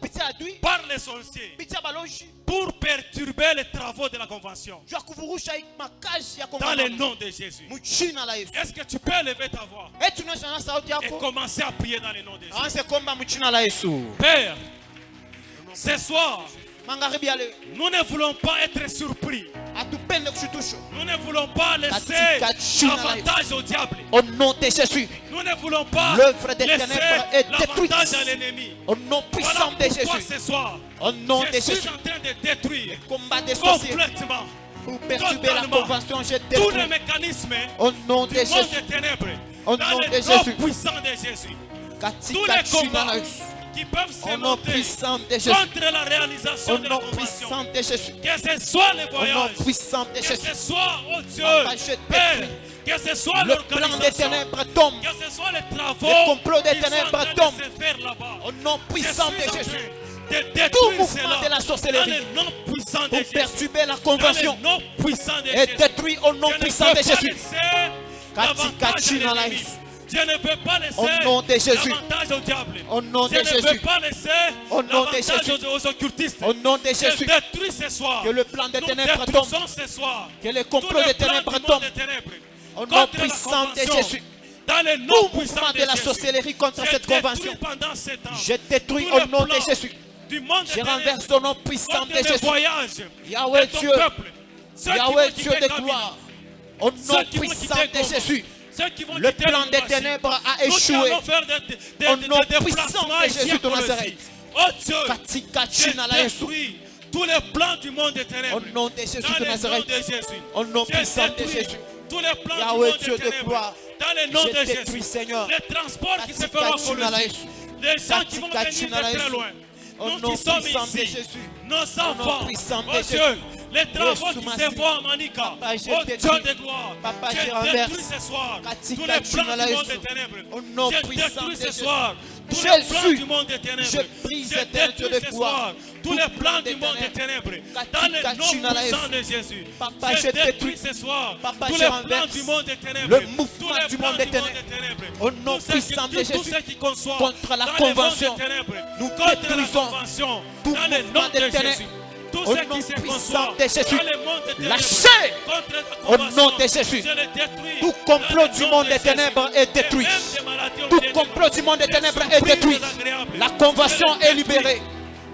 pitia adui par les sorciers, pitia baloji pour perturber les travaux de la convention. jua kuvurusha makazi ya Dans kongamano. le nom de Jésus. Mchina la Yesu. Est-ce que tu peux lever ta voix Eti tunashana sauti et yako. commencer à prier dans le nom de Jésus? Aanze kuomba mchina la Yesu. Père, ce soir, Magharibi ya leo nous ne voulons pas être surpris. atupende kushutusho. Nous ne voulons pas laisser Katika jina la l'avantage au diable. Au nom de Jésus. Nous ne voulons pas L'œuvre des laisser ténèbres est détruite. l'avantage à l'ennemi. Au nom Voilà puissant de pourquoi Jésus. ce soir, Au nom de je suis Jésus. en train de détruire Combat des sorciers complètement pour perturber la totalement convention. Je tous les détruis. mécanismes Au nom du de monde Jésus. des ténèbres. Au Dans nom le de nom Jésus. puissant de Jésus. Tous Katika les jina combats la Yesu. qui peuvent se Au nom monter puissant de Jésus. contre la réalisation Au de la nom convention. puissant de Jésus. Que ce soit les Au nom voyages, puissant de que Jésus. ce soit, oh Dieu, Papa, je Père, détruis. que ce soit Le plan des l'organisation, ténèbres tombe. que ce soit les travaux Le complot des qui sont en ténèbres train tombe. de se faire là-bas. Au nom Je puissant suis de en Jésus. train de Tout détruire mouvement cela de la dans sorcellerie le nom puissant de pour Jésus. perturber la Dans le convention nom puissant de est Jésus. détruit au nom Je ne puissant peux de pas Jésus. laisser Katika l'avantage jina à la l'ennemi. Yesu. Je ne peux pas laisser Au nom de Jésus. l'avantage au diable. Au nom Je de ne Jésus. peux pas laisser Au nom de l'avantage Jésus. aux occultistes. Au nom de Je Jésus. détruis ce soir. Que le plan des Nous ténèbres détruisons tombe. ce soir. Que les Tous complots les des plans ténèbres du monde tombent. des ténèbres. Au nom Contre la puissant de convention. Jésus. Dans le Tout nom puissant mouvement de de la Jésus. sorcellerie contre Je cette détruis convention. pendant 7 ans. Je détruis tous au les nom de plans Jésus. du monde Je des renverse ténèbres. au nom puissant Contre de les Jésus. voyages Yahweh de ton Dieu. peuple. Ceux qui Yahweh vont Dieu quitter de Kabila. gloire. Au nom Ceux qui vont puissant quitter de Goma. Jésus. Ceux qui vont Le quitter plan des Lubumbashi. ténèbres a Nous qui échoué. allons faire Au nom des puissant déplacements de ici Jésus à de Colosie. Nazareth. Oh Dieu, Katika je jina la Yesu. détruis tous les plans du monde des ténèbres. Au nom de Jésus Dans de le nom Nazareth. de Jésus. Au nom Je puissant de détruis Jésus. tous les plans Yahweh du monde Dieu des de ténèbres. gloire. Dans le nom Je de détruis, Jésus. Seigneur. Les transports qui se Katika feront à jina la Colosie. Yesu. Les gens qui vont Katika venir jina la de très Yesu. loin. Au Nous nom qui sommes puissant de ici. Jésus. Nos enfants. puissant de Oh Jésus. Dieu. Les travaux Yesu qui Masihi. se font à Manika. Papa, je Oh Dieu détruis. de gloire. Papa, je Je renverse. détruis ce soir Katika tous les jina plans la du monde Yesu. des ténèbres. Au nom Je puissant détruis de ce Jésus. soir tous les plans Jésus. du monde des ténèbres. Je brise Je l'éternel détruis de ce gloire. soir tous Tout les plan plans des du monde des ténèbres. ténèbres. Katika Dans le nom jina la puissant Yesu. de Jésus. Papa, Je je détruis détruis. ce soir Papa, tous je les plans renverse du monde des ténèbres. le Tous mouvement les du plans monde des du monde ténèbres. des ténèbres. Au nom Tout ce puissant qui- de tout Jésus. ce qui conçoit Contre la dans le monde convention. des ténèbres. Nous Contre la détruisons convention. tout Dans le mouvement nom des de ténèbres. Jésus. Tout Au ce nom qui se puissant conçoit de Jésus. dans le monde des ténèbres. Lâchez. Contre la Au convention. nom de Jésus. Je les détruis. Tout Dans complot le du nom monde de des Jésus. ténèbres est Et détruit. même des maladies Tout obligées de complot du monde des des ténèbres est surprises détruit. désagréables. La convention Je les est libérée.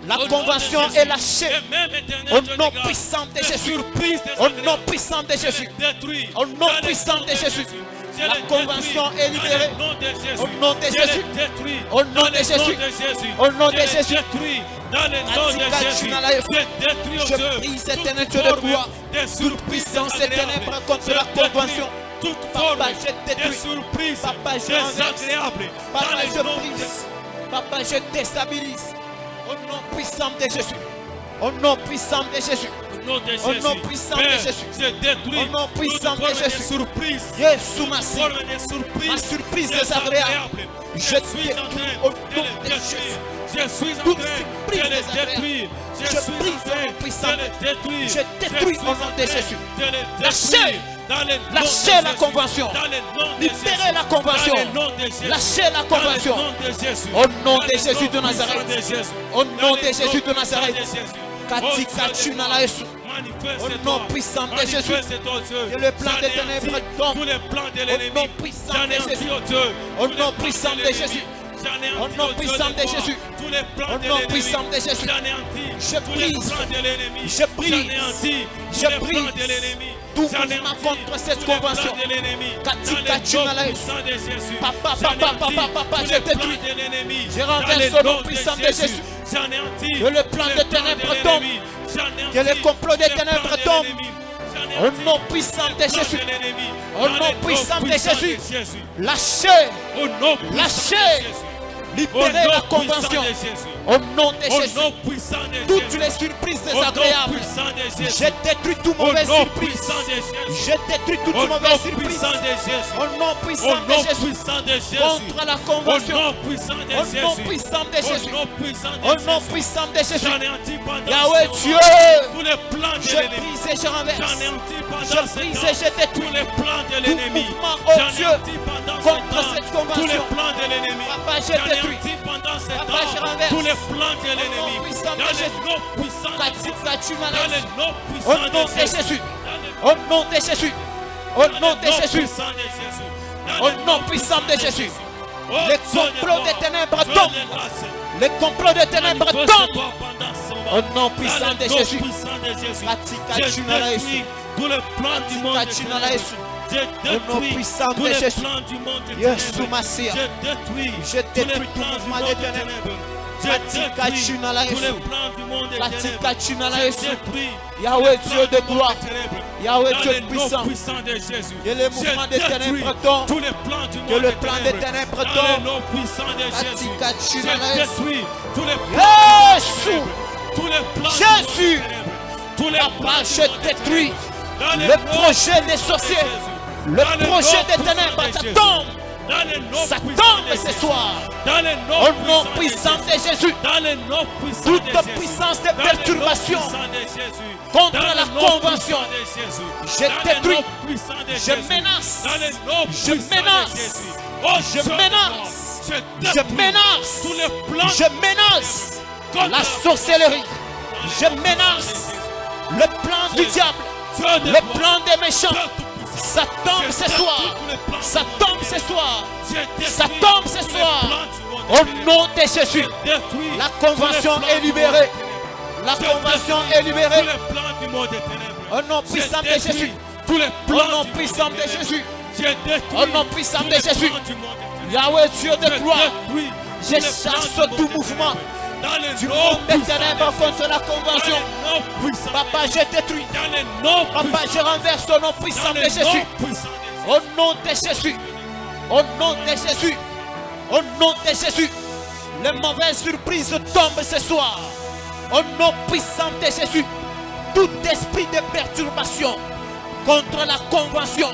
La Au nom de convention Jésus. est lâchée. Et même éternel Au Dieu de nom grâce, puissant de des Jésus. surprises Au nom désagréables. puissant de Je Jésus. les détruis. Au nom Dans le puissant nom de Jésus. Je La les convention détruis. est libérée. Dans le nom de Jésus. Au nom de Je Jésus. les détruis. Au nom Dans de le Jésus. Jésus. Au nom Je de les Jésus. détruis. Dans le nom de Katika Jésus. jina la Yesu. Je détruis au Je Dieu. brise toute éternel Dieu de forme gloire. de Toute surprise puissance et désagréable. ténèbres contre Je la détruis convention. toute Papa, forme je de détruis. surprise Papa, je renverse. désagréable. Dans Papa, le je nom de brise. Papa, je déstabilise. Au nom puissant de Jésus. Au nom puissant de Jésus. Au nom de Au Jésus. nom puissant de Père, Jésus. je détruis Au nom puissant toute de forme Jésus. surprise. Yesu Masihi. Forme de surprise. Ma surprise désagréable. désagréable. Je Je suis en détruis train au de nom le de détruire. Jésus. Je suis en toute train surprise de les désagréable. détruire. Je Je suis brise en au train nom puissant de de les détruire. Je détruis suis au en nom de train Jésus. de les Lâchez. détruire. Dans le nom de Lâchez la Jésus. convention. Dans le nom de Libérez Jésus. la convention. Dans le nom de Jésus. Lâchez la convention. Dans le nom de Jésus. Au nom Dans de le Jésus de nom Nazareth. puissant de Jésus. Au Dans nom le de Jésus de nom Nazareth. puissant de Jésus. Katika Oh, jina la Yesu. manifeste-toi. Au nom puissant de Jésus. Manifeste-toi, Dieu. Que le plan des J'anéantis ténèbres tombe. tous les plans de Au l'ennemi. nom puissant de J'anéantis, Jésus. oh Dieu, Au tous les nom plans puissant de l'ennemi. Jésus. J'anéantis, Au nom oh Dieu, puissant de toi, Jésus. tous les plans Au de nom l'ennemi. puissant de Jésus. J'anéantis Je tous les brise. plans de l'ennemi. Je brise. J'anéantis tous Je les plans brise de l'ennemi. tout J'anéantis mouvement contre cette tous les plans convention. de l'ennemi. Katika Dans jina le la nom Yesu. puissant de Jésus. Papa, J'anéantis papa, tous je les détruis. plans de l'ennemi. Je renverse Dans le au nom nom puissant de Jésus. J'anéantis Que le plan tous les des plans ténèbres de tombe. l'ennemi. J'anéantis Que le complot des tous les ténèbres plans de tombe. l'ennemi. Au nom puissant de Jésus. Au nom puissant de Jésus. Lâchez. Au nom puissant de Lâchez. Jésus. Libérez la convention. Au nom de Au Jésus. nom puissant de Toutes Jésus. les surprises Au nom désagréables. puissant de Jésus. Je détruis tout Au mauvais nom surprise. puissant de Jésus. Je détruis toute Au mauvaise nom surprise. puissant de Jésus. Au nom Au puissant de nom Jésus. puissant de Jésus. Contre la Au convention. nom puissant de Au nom Jésus. puissant de Au Jésus. nom puissant de Au nom Jésus. puissant de Jésus. J'anéantis pendant Yahweh ce Dieu. moment tous les plans de Je l'ennemi. brise et je renverse. J'anéantis pendant Je ce brise temps et je détruis tous les plans de tout l'ennemi. mouvement odieux J'anéantis pendant ce contre temps cette tous les convention. plans de l'ennemi. Papa, je détruis. J'anéantis pendant ce Papa, je temps renverse. tous les plans de l'ennemi. Au nom puissant de Dans le Jésus. nom puissant de Jésus. Katika jina la Dans le Yesu. nom Au puissant nom de de Jésus. Jésus. Dans le Au nom de Jésus. Au nom de Jésus. puissant de Jésus. Dans Au le nom puissant de Jésus. Oh, Les Dieu de complots gloire, des ténèbres Dieu tombent. de grâce. Les complots des ténèbres tombent. Manifeste-toi pendant ce moment. Au nom puissant Dans le de nom Jésus. puissant de Jésus. Katika Je jina la Yesu. détruis tous les plans du monde. Katika jina la ténébreux. Yesu. Je Au nom détruis puissant tous de les Jésus. plans du monde. Yesu ténébreux. Masia. Je détruis Je tous les détruis tout plans du mouvement monde des ténèbres. ténébreux. Je Katika détruis jina la tous les Yesu. plans du monde Katika ténébreux. jina la Je Yesu. détruis Yahweh tous les Dieu de plans du monde gloire. ténébreux. Yahweh Dans Dieu le nom puissant. puissant de Jésus. Que les mouvements des Je détruis ténèbres tombent. tous les plans du monde Que le plan des ténèbres Dans tombe. le nom puissant de Jésus. Katika Je jina la Yesu. détruis tous les plans du monde Yesu. ténébreux. Tous les plans du Jésus. monde ténébreux. Tous les Papa, plans du je monde détruis ténébreux. Dans le nom projet des puissant de sorciers. Jésus. Le Dans le projet nom des puissant ténèbres, de ça Jésus. tombe. Dans le nom Ça puissant tombe de ce Jésus. soir. Dans le nom Au nom puissant de Jésus. Dans le nom puissant Toute de Jésus. puissance de Dans le nom perturbation puissant de Jésus. contre Dans le la nom convention. puissant de Jésus. Je Dans le détruis. nom puissant de Je Jésus. menace. Dans le nom Je puissant de menace. Jésus. Oh, Je Dieu de menace. gloire. Je détruis menace. tous les plans Je menace contre la sorcellerie. Je menace le plan du diable. Dieu de Le gloire. plan des méchants. Dieu tout-puissant. Ça tombe Je ce détruis soir. tous les plans Ça du monde tombe ce ténébreux. soir. Je détruis Ça tombe ce tous les soir. plans du monde Au ténébreux. nom de Jésus. Détruis La tous les convention plans est du libérée. monde ténébreux. La Je convention détruis est libérée. tous les plans du monde ténébreux. Au nom Je puissant de détruis Jésus. tous les Au plans nom du puissant monde de ténébreux. Jésus. Je détruis Au nom puissant tous de les Jésus. plans du monde ténébreux. Yahweh Dieu de Je gloire. détruis Je tous les chasse plans du tout monde mouvement ténébreux. Dans le du nom monde des puissant ténèbres de contre la Jésus. convention. Dans le nom puissant de Papa, Jésus. je détruis. Dans le nom Papa, puissant je renverse au nom puissant Dans de le Jésus. nom puissant de Jésus. Au nom de Jésus. Au nom de Jésus. Au nom de Jésus. Les mauvaises surprises tombent ce soir. Au nom puissant de Jésus. Tout esprit de perturbation contre la convention.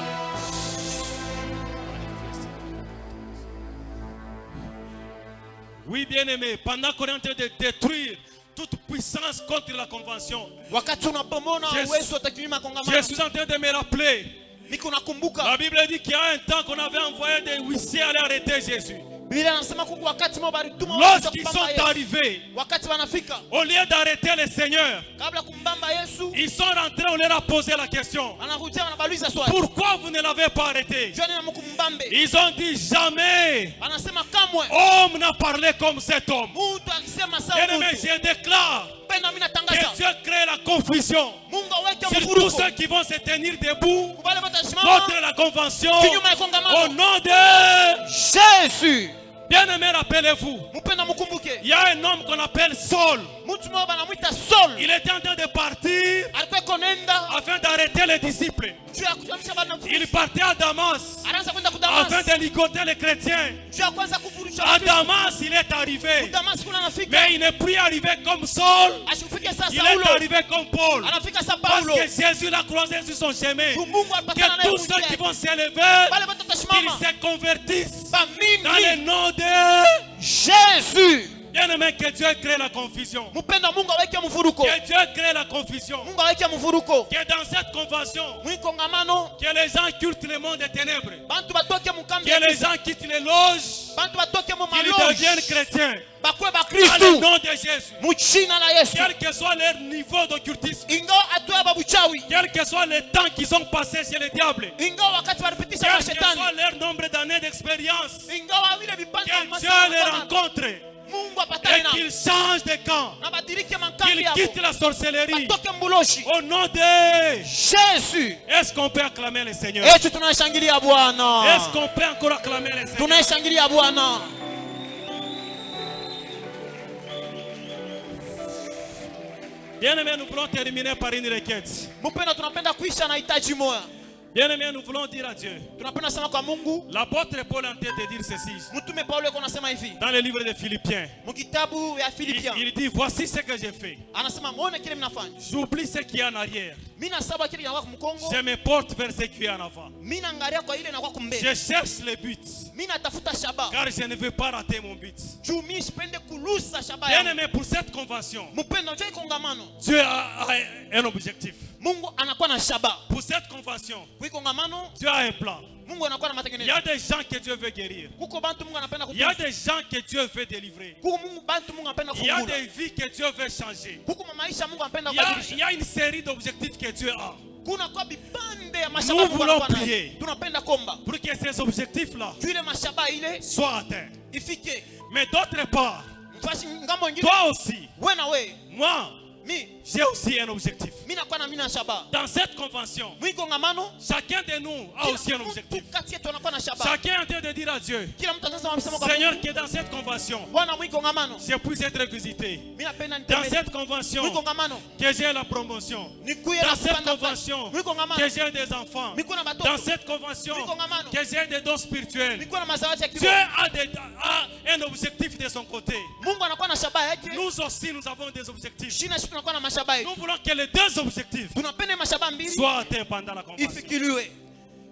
Oui, bien-aimé, pendant qu'on est en train de détruire toute puissance contre la convention, Wakati unapomona Yes. uwezo wa kinyume je kongamano. suis en train de me rappeler. Niko nakumbuka. La Bible dit qu'il y a un temps qu'on avait envoyé des huissiers aller arrêter Jésus. Biblia inasema kuku wakati mmoja balituma watu Lorsqu'ils kumbamba sont Yesu. arrivés, Wakati wanafika au lieu d'arrêter le Seigneur, kabla kumbamba Yesu, ils sont rentrés, on leur a posé la question. anakuja wanabaluiza swali. Pourquoi vous ne l'avez pas arrêté? Joni na mkumbambe. Ils ont dit jamais Anasema kamwe homme n'a parlé comme cet homme. mtu akisema sawa Bien-aimé, mtu. je déclare Penda mimi que natangaza. Dieu crée la confusion Mungu aweke sur tous mvuruko. ceux qui vont se tenir debout Kubale batasimama contre la convention kinyume ya au kongamano. nom de Jésus. bien-aimé. Rappelez-vous, Mpenda mkumbuke. il y a un homme qu'on appelle Saul. Mtu mmoja anamuita Saul. Il était en train de partir Alikuwa konenda afin d'arrêter les disciples. juu ya kuamsha bana. Il partait à Damas Anaanza kwenda afin kudamas. de ligoter les chrétiens. Juu ya kwanza kufurusha À Wakristo. Damas, il est arrivé. Damas kuna anafika. Mais il n'est plus arrivé comme Saul. Ashifike sasa Il est Saulo. arrivé comme Paul. Anafika sasa Parce Paulo. que Jésus l'a croisé sur son chemin. Mungu alipatana Que naye tous ceux qui mwingine. vont s'élever, Wale watasimama. qu'ils se convertissent Ba dans le mimi nom de Jésus. bien Bien-aimé, que Dieu crée la confusion. Mupenda Mungu aweke mvuruko. Que Dieu crée la confusion. Mungu aweke mvuruko. Que dans cette convention, Mwikongamano que les gens quittent le monde des ténèbres. bantu batoke mukambi. Que les gens quittent les loges. Bantu batoke mu Qu'ils maloge. deviennent chrétiens. Bakwe ba Dans le Kristu. nom de Jésus. Muchina la Yesu. Quel que soit leur niveau d'occultisme. Ingawa atoya babuchawi. Quel que soit le temps qu'ils ont passé chez le diable. Ingawa wakati walipitisha Quel que soit mashetani. leur nombre d'années d'expérience. Ingawa vile vipande Que Dieu les rencontre. Mungu apatane Et nao. qu'ils changent de camp. Na badirike mankambi Qu'ils yao. quittent la sorcellerie. Batoke mbuloshi. Au nom de... Jésus. Est-ce qu'on peut acclamer le Seigneur? Yesu tunashangilia Bwana. Est-ce qu'on peut encore acclamer le Seigneur? Tunashangilia Bwana. Bien-aimés, nous voulons terminer par une requête. Mupenda tunapenda kuisha na hitaji moja. Bien-aimés, nous voulons dire à Dieu. Tunapenda sema kwa Mungu. L'apôtre Paul est en train de dire ceci. Mtume Paulo yuko anasema hivi. Dans le livre de Philippiens. Mkitabu ya Filipiens. Il dit, voici ce que j'ai fait. Anasema muone kile mnafanya. J'oublie ce qui est en arrière. Mimi nasaba kile inakuwa kumkongo. Je me porte vers ce qui est en avant. Mimi naangalia kwa ile inakuwa kumbele. Je cherche le but. Mimi natafuta shaba. Car je ne veux pas rater mon but. Juu mimi sipende kulusa shaba yangu. Bien-aimés, pour cette convention, Mpendo njoo kongamano. Dieu a un objectif. Mungu anakuwa na shaba. Pour cette convention, Kwa kongamano Dieu a un plan. Mungu anakuwa na Il y matengenezo. a des gens que Dieu veut guérir. Kuko bantu Mungu anapenda Il y a kutunza. des gens que Dieu veut délivrer. Kuko Mungu bantu Mungu anapenda Il y a kufungula. des vies que Dieu veut changer. Kuko maisha Mungu anapenda Il y kubadilisha. a une série d'objectifs que Dieu a. Kuna kwa bipande ya Nous mashaba Mungu voulons anakuwa nayo. prier. Tunapenda komba. Pour que ces objectifs-là Juu ile mashaba ile soient atteints. ifike. Mais d'autre part, Mfasi ngambo nyingine. toi aussi, Wewe na wewe. moi, Mimi j'ai aussi un objectif. mimi nakuwa na mimi na shaba. Dans cette convention, Mwikongamano chacun de nous a aussi un objectif. kati yetu anakuwa na shaba. Chacun est en train de dire à Dieu, Kila mtu anasema msemo kwa Seigneur, que dans cette convention, Bwana mwikongamano. je puisse être visité. Mimi napenda Dans nitembee. cette convention, Mwikongamano. que j'ai la promotion. Nikuye Dans na cette kupanda convention, Mwikongamano. que j'ai des enfants. Mikuwe na batoto. Dans cette convention, Mwikongamano. que j'ai des dons spirituels. Mikuwe na mazawadi ya Dieu kiroho. a un objectif de son côté. Mungu anakuwa na shaba yake. Nous aussi, nous avons des objectifs. Shina sisi tunakuwa na mashaba yetu. Nous voulons que les deux objectifs Tunapenda mashaba mbili soient atteints pendant la convention. ifikiliwe.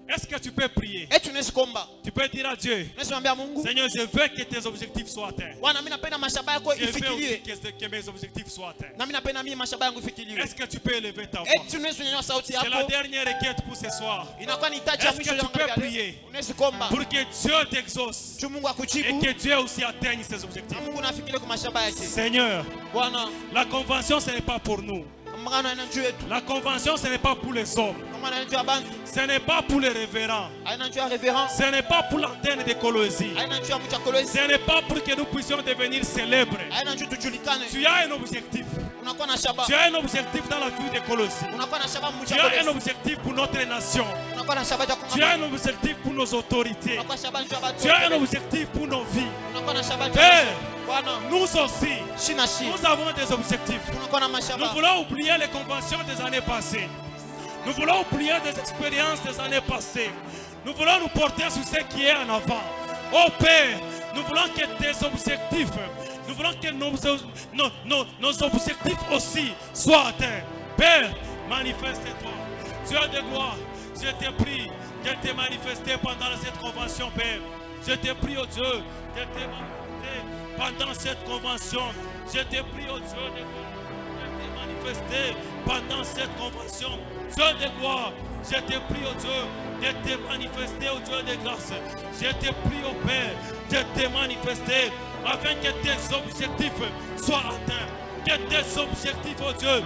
Est-ce que tu peux prier? Eti tunaweza kuomba. Tu peux dire à Dieu, Tunaweza kumwambia Mungu, Seigneur, je veux que tes objectifs soient atteints. Bwana mimi napenda mashaba yako Je veux aussi ifikiliwe. que mes objectifs soient atteints. Na mimi napenda mimi mashaba yangu ifikiliwe. Est-ce que tu peux élever ta voix? Eti tunaweza kunyanyua sauti C'est la yako. dernière requête pour ce soir. Inakuwa ni hitaji ya Est-ce mwisho que ya tu peux maombi. prier Unaweza kuomba. pour que Dieu t'exauce Juu Mungu et akujibu. que Dieu aussi atteigne ses objectifs? Mungu nafikirie kwa mashaba yake. Seigneur, Bwana, la convention, ce n'est pas pour nous. mangano yana juu yetu. La convention, ce n'est pas pour les hommes. Mangano yana juu ya bantu. Ce n'est pas pour les révérends. Haina juu ya reverend. Ce n'est pas pour l'antenne de Colosie. Haina juu ya mcha kolezi. Ce n'est pas pour que nous puissions devenir célèbres. Haina juu tujulikane. Tu as un objectif. Unakuwa na shaba. Tu as un objectif dans la vie de Colosie. Unakuwa na shaba mcha Tu as un kolezi. objectif pour notre nation. Unakuwa na shaba ya Tu as un kumama. objectif pour nos autorités. Unakuwa shaba juu ya watu. Tu as un objectif pour nos vies. Unakuwa na shaba juu ya Père, Bwana, nous aussi, shina shi. nous avons des objectifs. Unakuwa na Nous mashaba. voulons oublier les conventions des années passées. Nous voulons oublier des expériences des années passées. Nous voulons nous porter sur ce qui est en avant. Oh Père, nous voulons que tes objectifs, nous voulons que nos objectifs aussi soient atteints. Père, manifeste-toi. Dieu de gloire, je te prie de te manifester pendant cette convention, Père. Je te prie, oh Dieu, de te manifester pendant cette convention. Je te prie, oh Dieu de gloire, de te manifester pendant cette convention. Dieu de gloire, je te prie, oh Dieu, de te manifester, oh Dieu de grâce. Je te prie, oh Père, de te manifester afin que tes objectifs soient atteints. Que tes objectifs, oh Dieu,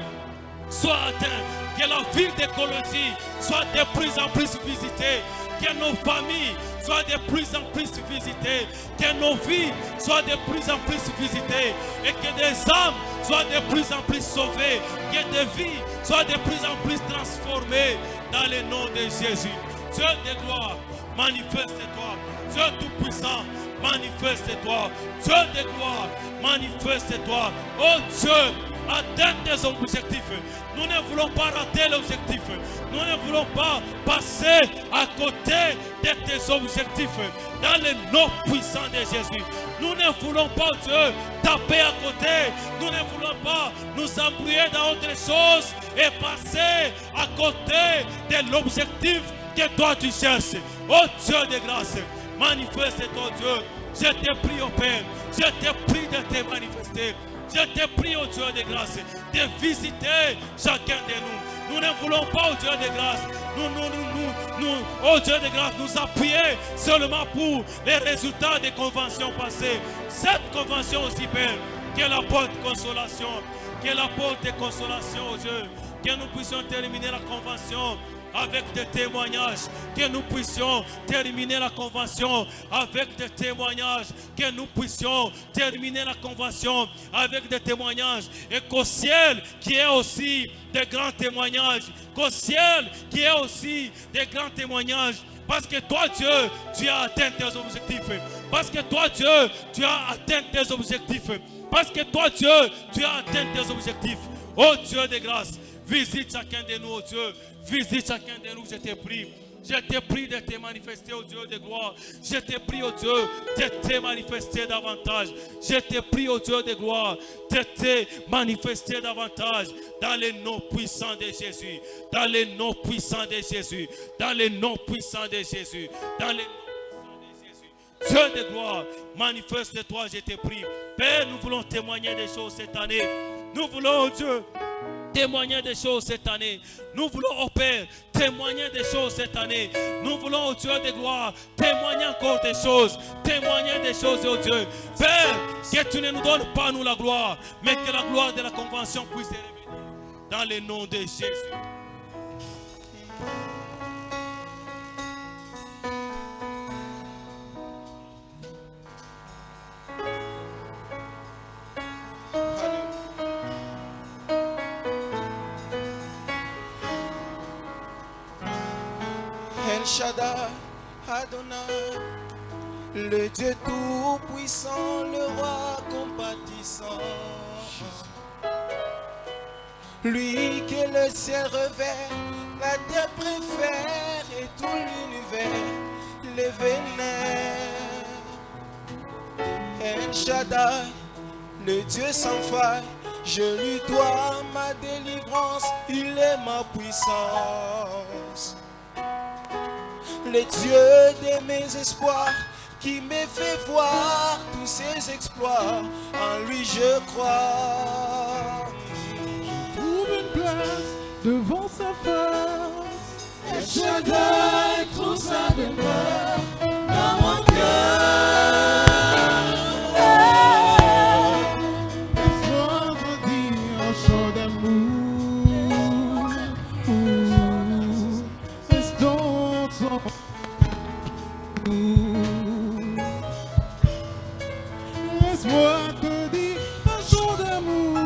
soient atteints. Que la ville de Colosie soit de plus en plus visitée. Que nos familles soient de plus en plus visitées. Que nos vies soient de plus en plus visitées. Et que des âmes soient de plus en plus sauvées. Que des vies soient de plus en plus transformées dans le nom de Jésus. Dieu de gloire, manifeste-toi. Dieu tout-puissant, manifeste-toi. Dieu de gloire, manifeste-toi. Oh Dieu, atteins tes objectifs. Nous ne voulons pas rater l'objectif. Nous ne voulons pas passer à côté de tes objectifs. Dans le nom puissant de Jésus. Nous ne voulons pas, Dieu, taper à côté. Nous ne voulons pas nous embrouiller dans autre chose et passer à côté de l'objectif que toi tu cherches. Oh Dieu de grâce, manifeste-toi, Dieu. Je te prie, oh Père, Je te prie de te manifester. Je te prie, au Dieu de grâce, de visiter chacun de nous. Nous ne voulons pas, au Dieu de grâce, au Dieu de grâce, nous appuyer seulement pour les résultats des conventions passées. Cette convention aussi belle, qu'elle apporte consolation, qu'elle apporte des consolations, au Dieu, que nous puissions terminer la convention avec des témoignages, que nous puissions terminer la convention avec des témoignages, que nous puissions terminer la convention avec des témoignages, et qu'au ciel qui est aussi des grands témoignages, qu'au ciel qui est aussi des grands témoignages, parce que toi Dieu, tu as atteint tes objectifs, parce que toi Dieu, tu as atteint tes objectifs, parce que toi Dieu, tu as atteint tes objectifs. Oh Dieu de grâce, visite chacun de nous, oh Dieu. Visite chacun de nous, je te prie. Je te prie de te manifester, au Dieu de gloire. Je te prie, au Dieu, de te manifester davantage. Je te prie, au Dieu de gloire, de te manifester davantage dans le nom puissant de Jésus. Dans le nom puissant de Jésus. Dans le nom puissant de Jésus. Dans le nom puissant de Jésus. Dieu de gloire, manifeste-toi, je te prie. Père, nous voulons témoigner des choses cette année. Nous voulons, oh Dieu, témoigner des choses cette année. Nous voulons, oh Père, témoigner des choses cette année. Nous voulons, oh Dieu de gloire, témoigner encore des choses. Témoigner des choses, oh Dieu. Père, que tu ne nous donnes pas nous la gloire, mais que la gloire de la convention puisse se révéler. Dans le nom de Jésus. El Shaddai, Adonai, le Dieu tout-puissant, le roi compatissant. Lui que le ciel revêt, la terre préfère et tout l'univers les vénère. El Shaddai, le Dieu sans faille, je lui dois ma délivrance, il est ma puissance. Le Dieu de mes espoirs, qui me fait voir tous ses exploits, en lui je crois. Je trouve une place devant sa face, El Shaddai trouve sa demeure dans mon cœur. laisse-moi redire un chant d'amour. Restons ensemble. Laisse-moi te dire un chant d'amour.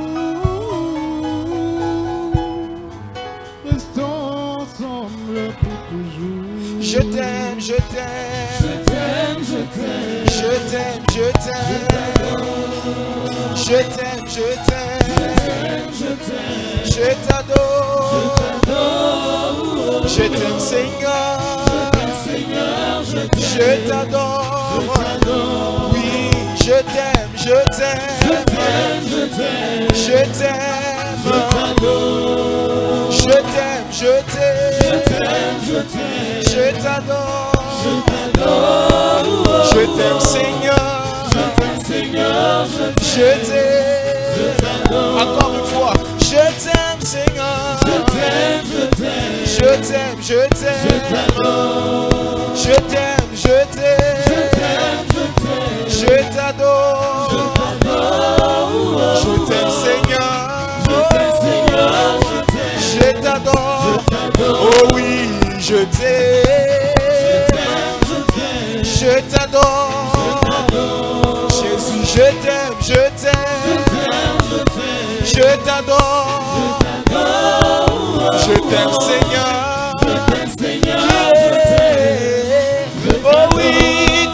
Restons ensemble pour toujours. Je t'aime, je t'aime, Je t'aime, je t'aime. je t'aime, je t'aime, je t'aime, je t'aime, je t'adore, je t'aime Seigneur, je t'adore, oui, je t'aime, je t'aime, je t'aime, je t'aime, je t'aime, je t'adore, je t'aime Seigneur, je t'aime, encore une fois, je t'aime Seigneur, je t'aime, je t'aime, je t'aime, je t'adore, je t'aime Seigneur, je t'adore, oh oui, je t'aime, je t'adore, Jésus, je t'aime, je t'adore, je t'aime Seigneur, yeah. Oh oui,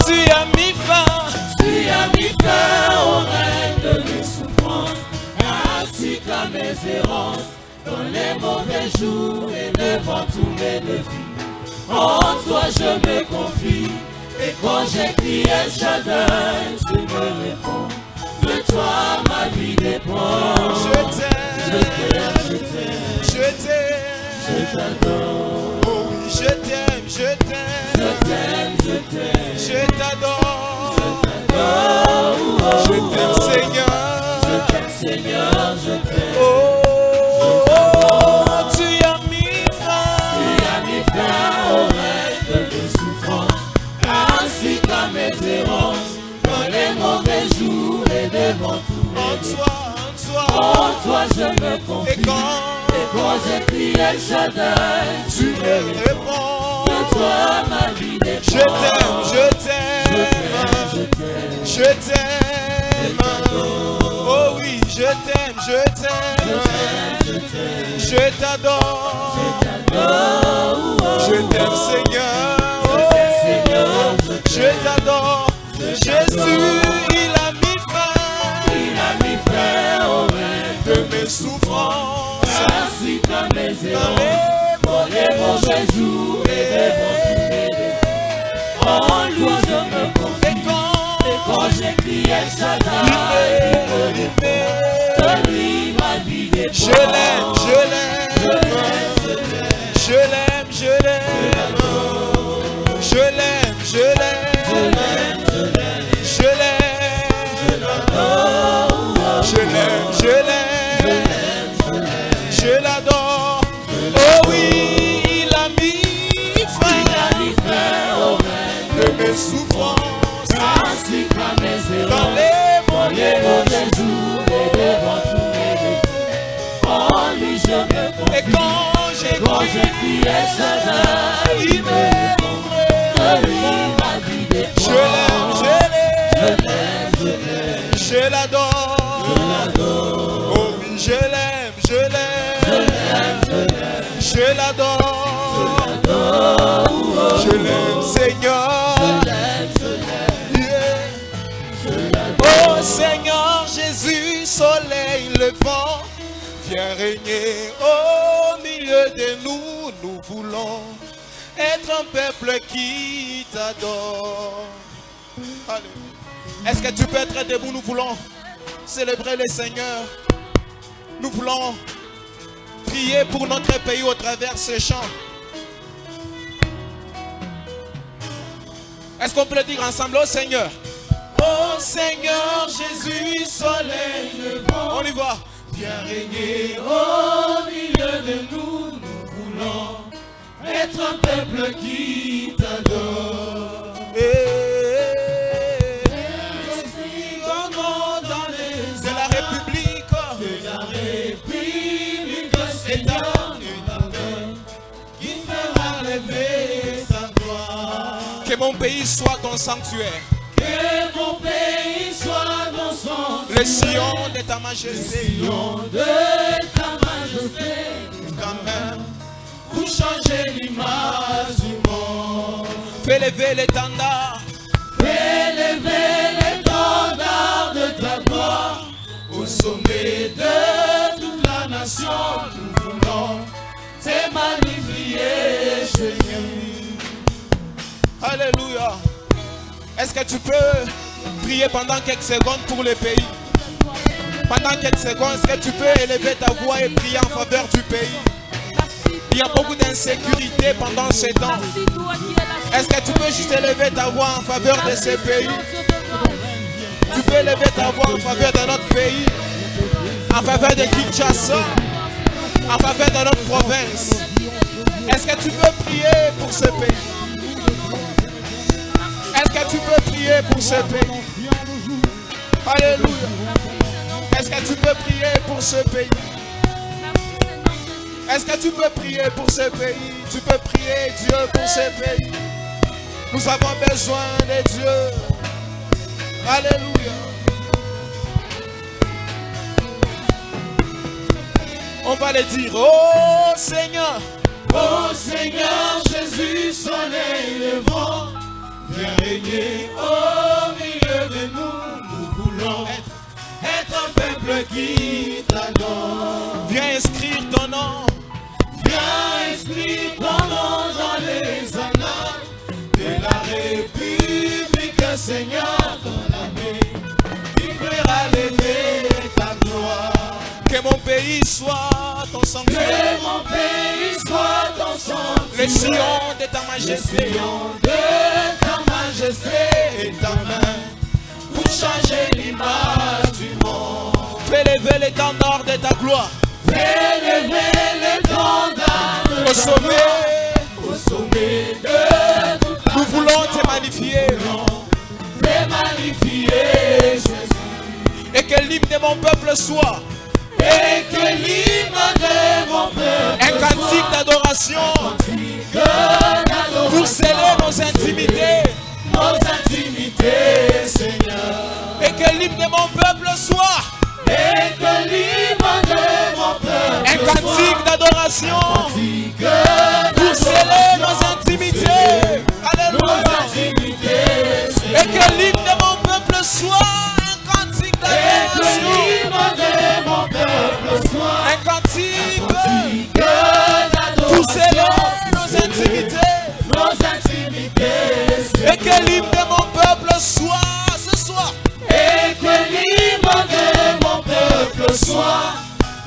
tu as mis fin au règne de mes souffrances, ainsi qu'à mes errances, dans les mauvais jours et devant tous mes défis. En toi je me confie, et quand j'écris El Shaddai, tu me réponds. De toi ma vie dépend. je t'aime, je t'adore, oh oui, je t'aime, je t'adore, devant tous mes défis. En toi je me confie. Et quand j'ai crié El Shaddai, tu me réponds. De toi ma vie dépend. Je t'aime, je t'aime, je t'aime. Oh oui, je t'aime, je t'aime. Je t'adore. Je t'aime Seigneur. Je t'adore. Jésus, il a mis fin au règne de mes souffrances, ainsi qu'à mes errances, pour les mauvais jours et devant tous mes défis. En lui je me confie. Et quand j'écris El Shaddai, de lui ma vie dépend. je l'aime, je l'aime, je l'aime, je l'aime, je l'aime, je l'aime, je l'aime, je l'aime, je l'adore. Oh oui, il a mis fin au règne de mes souffrances, ainsi qu'à mes dans errances, les pour les mauvais jours et devant tous mes défis. En lui je me confie. Et quand j'écris El Shaddai, il me de lui ma vie dépend. je l'aime, je l'adore. Oh oui, je l'aime, je l'adore. Je l'aime, Seigneur. Yeah. Oh Seigneur Jésus, soleil levant, viens régner au milieu de nous. Nous voulons être un peuple qui t'adore. Alléluia. Est-ce que tu peux être debout? Nous voulons célébrer le Seigneur. Nous voulons prier pour notre pays au travers de ces chants. Est-ce qu'on peut le dire ensemble? Oh Seigneur. Oh Seigneur Jésus, soleil levant. On y va. Viens régner au milieu de nous. Nous voulons être un peuple qui t'adore. De la République, Seigneur, qui fera lever sa gloire. que mon pays soit ton sanctuaire. Que mon pays soit ton sanctuaire. Le Sion de ta majesté. Sion de ta majesté. Ta main Pour changer l'image du monde. fais lever l'étendard. Fais lever l'étendard de ta gloire. Au sommet de toute la nation, nous voulons te magnifier, Jésus. Alléluia. Est-ce que tu peux prier pendant quelques secondes pour le pays? Pendant quelques secondes, est-ce que tu peux élever ta voix et prier en faveur du pays? Il y a beaucoup d'insécurité pendant ces temps. Est-ce que tu peux juste élever ta voix en faveur de ces pays? Tu peux élever ta voix en faveur de notre pays, en faveur de Kinshasa, en faveur de notre province. Est-ce que tu peux prier pour ce pays? Est-ce que tu peux prier pour ce pays? Alléluia. Est-ce que tu peux prier pour ce pays? Est-ce que tu peux prier pour ce pays? Tu peux prier Dieu pour ce pays. Nous avons besoin de Dieu. Alléluia. On va le dire. Oh Seigneur. Oh Seigneur Jésus, soleil levant, viens régner au milieu de nous. Nous voulons être un peuple qui t'adore. Viens inscrire ton nom. Viens inscrire ton nom dans les annales de la République, Seigneur, dans l'armée qui fera lever ta gloire. Que mon pays soit ton sanctuaire. Que mon pays soit ton sanctuaire. Le Sion de ta majesté. Le Sion de ta majesté et ta main pour changer l'image du monde. Fais lever l'étendard de ta gloire. Fais lever l'étendard de Au sommet. Au sommet de toute la Nous voulons te magnifier. te magnifier, Jésus. Et que l'hymne de mon peuple soit. Et que l'hymne de mon peuple Un cantique d'adoration. Pour sceller nos intimités. Nos intimités, Seigneur. Et que l'hymne de mon peuple soit. Et que l'hymne de mon peuple Un cantique d'adoration. Pour sceller nos intimités. Alléluia. Et que l'hymne de mon peuple soit. Un cantique d'adoration. Un cantique pour sceller nos intimités. Et que l'hymne de mon peuple soit ce soir. Et que l'hymne de mon peuple soit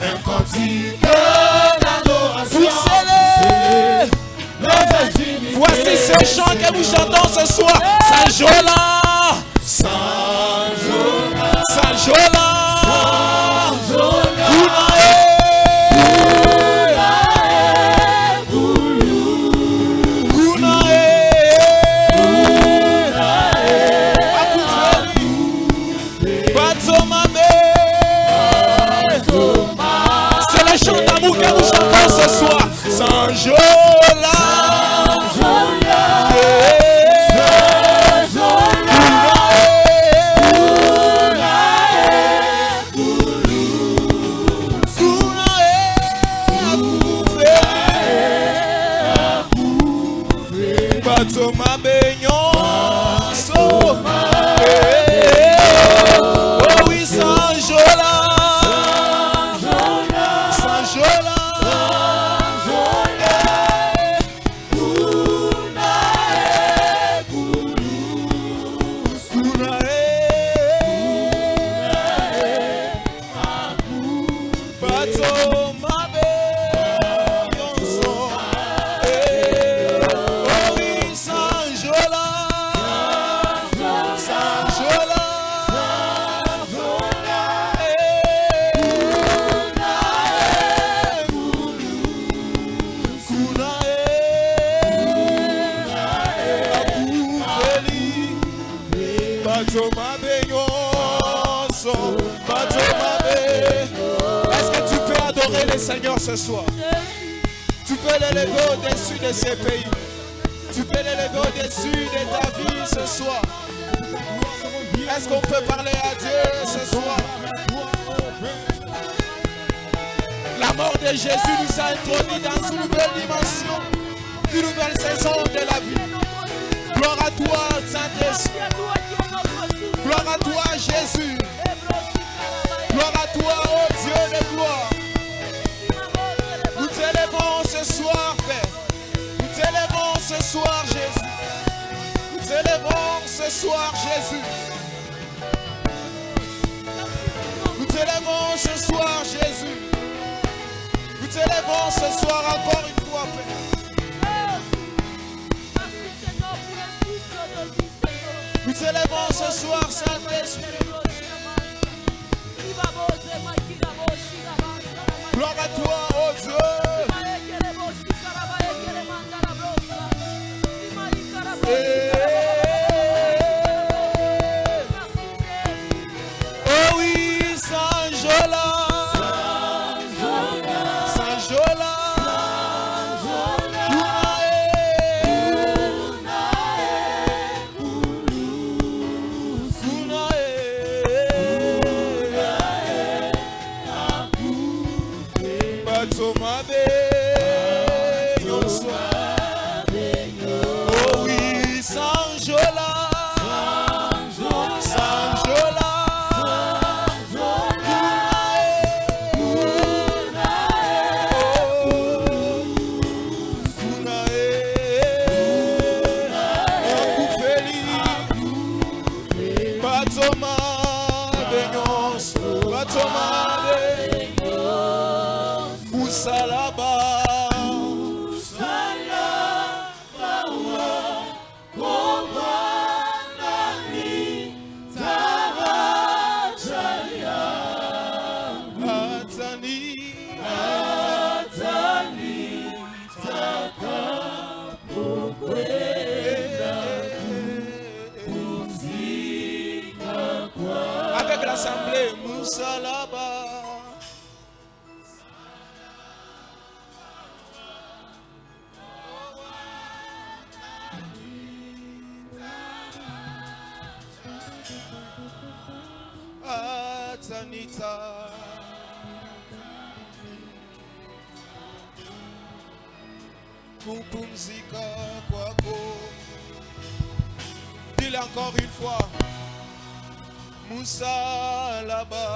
un cantique d'adoration. Pour sceller nos intimités. Voici ce chant que nous chantons ce soir. Saint-Jola, Saint-Jola, Saint-Jola, c'est le chant d'amour que nous chantons ce soir. Saint-Jola, Batoma Benyonso. Oh oui, Saint-Jola, Saint-Jola, Batoma Benyonso. Oh oui, Saint-Jola, Saint-Jola. Est-ce que tu peux adorer le Seigneur ce soir? Tu peux l'élever au-dessus de ces pays. Tu peux l'élever au-dessus de ta vie ce soir. Est-ce qu'on peut parler à Dieu ce soir? La mort de Jésus nous a introduits dans une nouvelle dimension, une nouvelle saison de la vie. Gloire à toi, Saint-Esprit. Gloire à toi, Jésus. Gloire à toi, oh Dieu de gloire. Nous t'élèvons ce soir, Père. Nous t'élèvons ce soir, Jésus. Nous t'élèvons ce soir, Jésus. Nous t'élèvons ce soir, Jésus. Nous t'élèvons ce soir encore une fois, Père. Nous t'élèvons ce soir, Saint-Esprit. Gloire à toi, oh Dieu. Oh oui, Saint-Jola, Saint-Jola, Oh oui, Saint l'assemblée. Moussalaba. Atanita. Kupumzika kwako. Dis-le encore une fois. Moussalaba.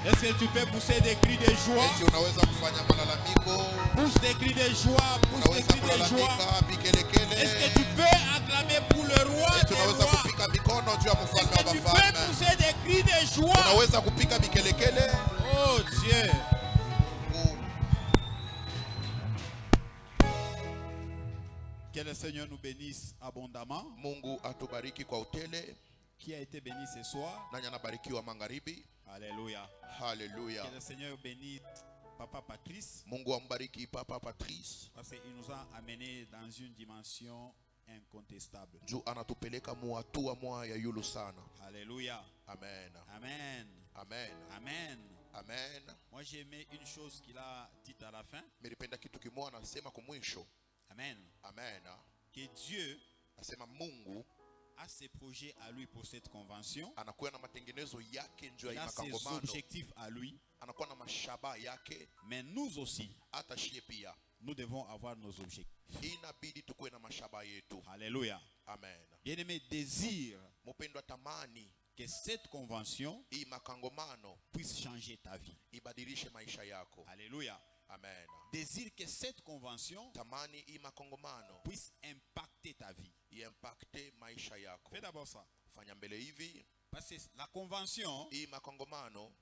Est-ce que tu peux pousser des cris de joie? Eti unaweza kufanya malalamiko, Pousse des cris de joie, pousse des unaweza cris de joie. kulalamika, vikelekele. Est-ce que tu peux acclamer pour le roi Eti des unaweza rois? kupika mikono juu ya Est-ce mfalme wa que tu peux wafalme. pousser des cris de joie? Unaweza kupika vikelekele. Oh Dieu. Que le Seigneur nous bénisse abondamment. Mungu atubariki kwa utele. Qui a été béni ce soir? Nani anabarikiwa magharibi? Alléluia. Haleluya. Que le Seigneur bénisse Papa Patrice. Mungu ambariki Papa Patrice. Parce qu'il nous a amenés dans une dimension incontestable. Juu anatupeleka muatua mwa ya yulu sana. Alléluia. Amen. Amen. Amen. Amen. Amen. Moi j'ai aimé une chose qu'il a dite à la fin. Nilipenda kitu kimoja anasema kumwisho. Amen. Amen. Que Dieu Anasema Mungu a ses projets à lui pour cette convention. anakuwa na matengenezo yake njoo Il ya a ses makangomano. objectifs à lui. Anakuwa na mashaba yake Mais nous aussi, hata shie pia. nous devons avoir nos objectifs. Inabidi tukuwe na mashaba yetu. Alléluia. Amen. Bien-aimé, désire Mupendwa, tamani que cette convention hii makangomano puisse changer ta vie. ibadilishe maisha yako. Alléluia. Amen. Désire que cette convention Tamani hii makangomano puisse impacter ta vie. iimpacte maisha yako. Fais d'abord ça. Fanya mbele hivi. Parce que la convention Hii makangomano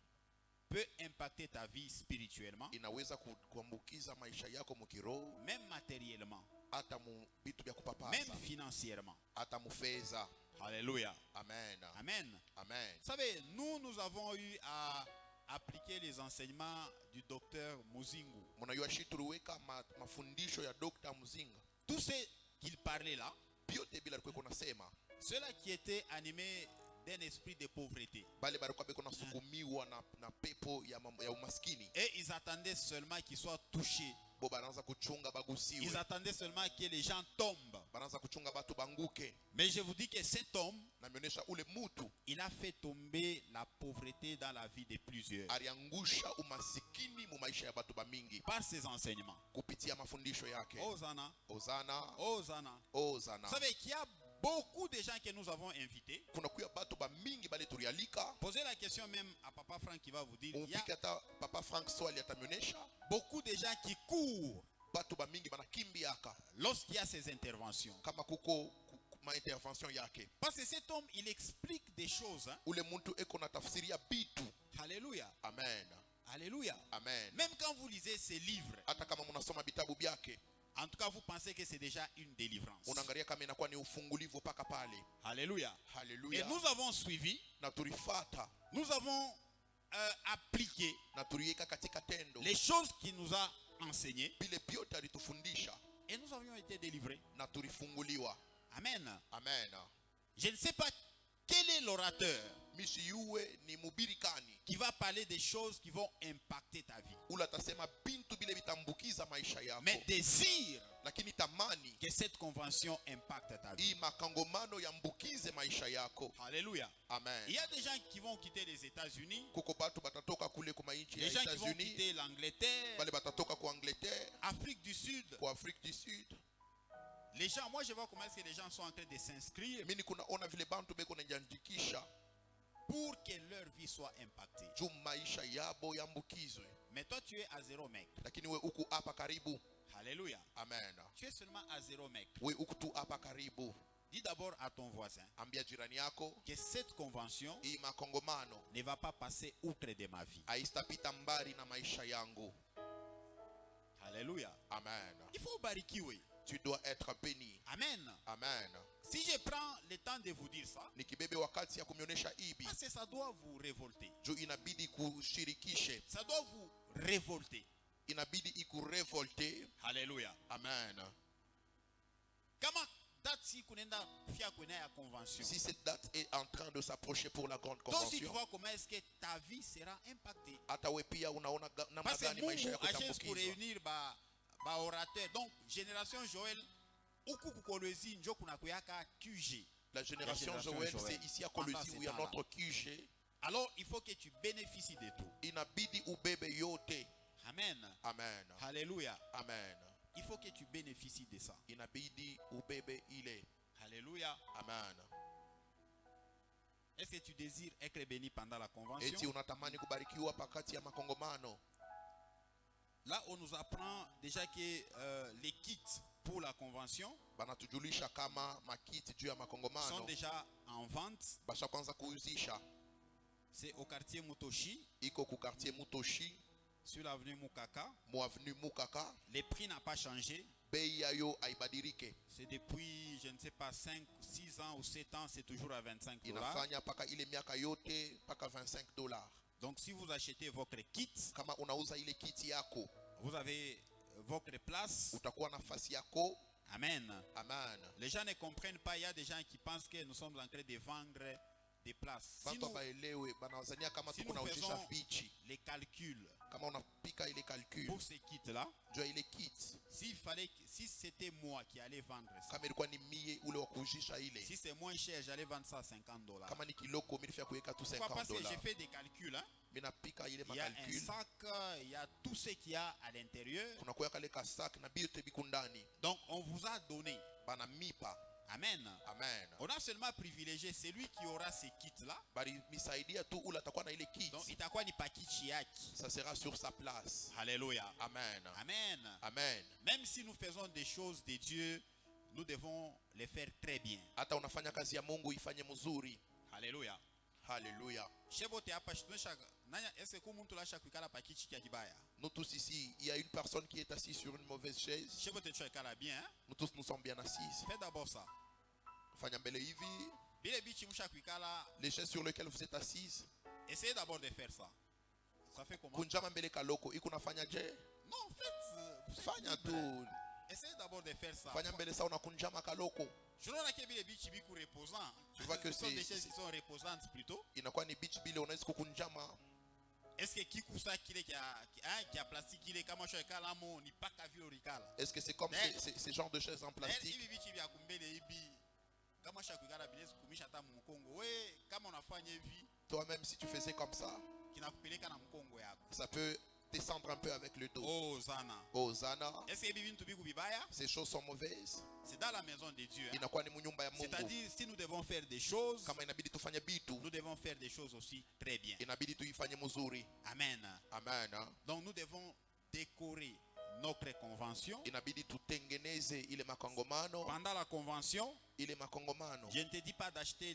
peut impacter ta vie spirituellement, inaweza kuambukiza maisha yako mukiroho, même matériellement, hata mu vitu vya même kupapasa, financièrement. hata mu fedha. Alléluia. Amen. Amen. Amen. Vous savez, nous avons eu à appliquer les enseignements du docteur Muzingu. Mnajua shi tuliweka mafundisho ya Dr. Muzinga. Tout ce qu'il parlait là, Biote bila alikuwa kunasema ceux-là qui étaient animés d'un esprit de pauvreté. bale barikuwa beko nasukumiwa na pepo ya umaskini. Et ils attendaient seulement qu'ils soient touchés. Bo banaanza kuchunga Ils bagusiwe. attendaient seulement que les gens tombent. Banaanza kuchunga batu banguke. Mais je vous dis que cet homme, Na mionyesha ule mutu il a fait tomber la pauvreté dans la vie de plusieurs. aliangusha umasikini mu maisha ya batu bamingi Par ses enseignements. kupitia mafundisho yake. Hosanna. Ozana, Hosanna. Ozana. Vous savez qu'il y a beaucoup de gens que nous avons invités. Kuna kuya batu bamingi bale tulialika. Posez la question même à Papa Franck qui va vous dire. Il y a Umfike hata Papa Frank Swali atamionyesha beaucoup de gens qui courent batu bamingi banakimbiaka lorsqu'il y a ces interventions. kama kuko ma intervention yake. Parce que cet homme, il explique des choses. Hein? Ule muntu eko na tafsiri ya bitu. Alléluia. Amen. Alléluia. Amen. Même quand vous lisez ces livres, Hata kama munasoma bitabu byake, en tout cas, vous pensez que c'est déjà une délivrance. unaangalia kama inakuwa ni ufungulivu paka pale. Alléluia. Et Haleluya. nous avons suivi, Na tulifata nous avons appliqué na tuliweka katika tendo les choses qu'il nous a enseignées vile biote alitufundisha et nous avions été délivrés. na tulifunguliwa. Amen. Amen. Je ne sais pas quel est l'orateur Misi yuwe ni mubiri kani qui va parler des choses qui vont impacter ta vie. ula tasema bintu bile vitambukiza maisha yako, Mais désire lakini tamani que cette convention impacte ta vie. hii makangomano yambukize maisha yako. Alléluia. Amen. Il y a des gens qui vont quitter les États-Unis, Kuko batu batatoka kule kuma inchi ya des gens qui vont États-Unis, quitter l'Angleterre, bale batatoka kwa Angleterre, Afrique du Sud. kwa Afrique du Sud. Les gens, moi je vois comment est-ce que les gens sont en train de s'inscrire Mimi kuna ona vile bantu beko najiandikisha pour que leur vie soit impactée. juu maisha yabo yambukizwe, Mais toi tu es à 0 mètre. lakini we uku hapa karibu. Alléluia. Amen. Tu es seulement à 0 mètre. We uku tu hapa karibu. Dis d'abord à ton voisin ambia jirani yako, que cette convention hii makongomano ne va pas passer outre de ma vie. haistapita mbali na maisha yangu. Alléluia. Amen. Il faut barikiwe. Tu dois être béni. Amen. Amen. Si je prends le temps de vous dire ça, Nikibebe wakati ya kumionesha ibi, parce que ça doit vous révolter. juu inabidi kushirikishe, Ça doit vous révolter. inabidi ikurevolte. Alléluia. Amen. Kama date si kunenda kufia kwenye ya convention. Si cette date est en train de s'approcher pour la grande Donc si tu convention, vois comment est-ce que ta vie sera impactée. hata we pia unaona namna Parce que gani maisha Mungu yako achète pour itambukizwa. réunir ba orateur. Donc génération Joël huku kukolwezi njo kuna kuyaka QG. La génération La génération Joël, Joël. c'est ici à Pendant Kolwezi ces où il y a temps-là. notre QG. Alors il faut que tu bénéficies de tout. Inabidi ubebe yote. Amen. Amen. Alléluia. Amen. Il faut que tu bénéficies de ça. Inabidi ubebe ile. Alléluia. Amen. Est-ce que tu désires être béni pendant la Eti convention? unatamani kubarikiwa pakati ya makongomano. Là, on nous apprend déjà que les kits pour la convention Banatujulisha kama makiti juu ya sont makongomano déjà en vente. basha kwanza kuuzisha. C'est au quartier Mutoshi, Iko ku quartier Mutoshi, sur l'avenue Mukaka. mu avenue Mukaka. Les prix n'ont pas changé. Bei yayo haibadirike. C'est depuis, je ne sais pas, 5, 6 ans ou 7 ans, c'est toujours à 25 $. Inafanya paka ile miaka yote paka $25. Donc si vous achetez votre kit, Kama unauza ile kiti yako, vous avez votre place. utakuwa nafasi yako. Amen. Amen. Les gens ne comprennent pas. Il y a des gens qui pensent que nous sommes en train de vendre des places. Si Bantu nous, baelewe banawazania kama si tuko nous nauzisha faisons bichi. les calculs Kama unapika ile calcul pour ces kits-là, juu ya ile kit, si c'était moi qui allais vendre ça, kama ilikuwa ni mie ule wa kuuzisha ile, si c'est moins cher, j'allais vendre ça à 50 $. kama ni kiloko mimi nifia kuweka tu Pourquoi? Parce que j'ai $50. fait des calculs. Hein? Mimi napika ile Il y a un makalkul, sac, il y a tout ce qu'il y a à l'intérieur. kuna kuweka ile kasak na biote bikundani Donc on vous a donné. bana mipa. Amen. Amen. On a seulement privilégié celui qui aura ces kits-là. Bali misaidia tu ule atakuwa na ile kit, Donc itakuwa ni pakichi yaki. ça sera sur sa place. Alléluia. Amen. Amen. Amen. Même si nous faisons des choses de Dieu, nous devons les faire très bien. Hata unafanya kazi ya Mungu ifanye mzuri. Alléluia. Hallelujah. Shebote hapa shtunesha nanya ese ku muntu lasha kuikala pakichi kia kibaya. Nous tous ici, il y a une personne qui est assise sur une mauvaise chaise. Shebote tu ikala bien. Hein? Nous tous nous sommes bien assis. Fais d'abord ça. Fanya mbele hivi, Bile bichi musha kuikala, les chaises sur lesquelles vous êtes assises. essayez d'abord de faire ça. Ça fait comment? Kunjama mbele kaloko, iko nafanya je? Non, faites. Fanya tu. Essayez d'abord de faire ça. Fanya mbele sa unakunjama kaloko. Je n'ai que bile bichi biku reposant. Tu vois que ce sont des c'est- chaises qui sont reposantes plutôt. Inakuwa ni beach bile unaweza kukunjama. Est-ce que kikusa kile qui a plastique kile kama sho ikala mo ni paka vile orikala? Est-ce que c'est comme Eh. ces genres de chaises en plastique? Hivi bichi vya kumbele hivi kama sha kuikala bilezi kumisha hata mkongo. We kama unafanya hivi Toi-même, si tu faisais comme ça, kinakupeleka na mkongo yako. ça peut descendre un peu avec le dos. Oh zana. Hosanna, Est-ce que bibi ntu biku bibaya? ces choses sont mauvaises. C'est dans la maison de Dieu. Hein? Inakuwa ni munyumba ya Mungu. C'est-à-dire si nous devons faire des choses, Kama inabidi tufanye bitu, nous devons faire des choses aussi très bien. inabidi tuifanye mzuri. Amen. Amen. Donc nous devons décorer notre convention. Inabidi tutengeneze ile makongomano, Pendant la convention, ile makongomano. je ne te dis pas d'acheter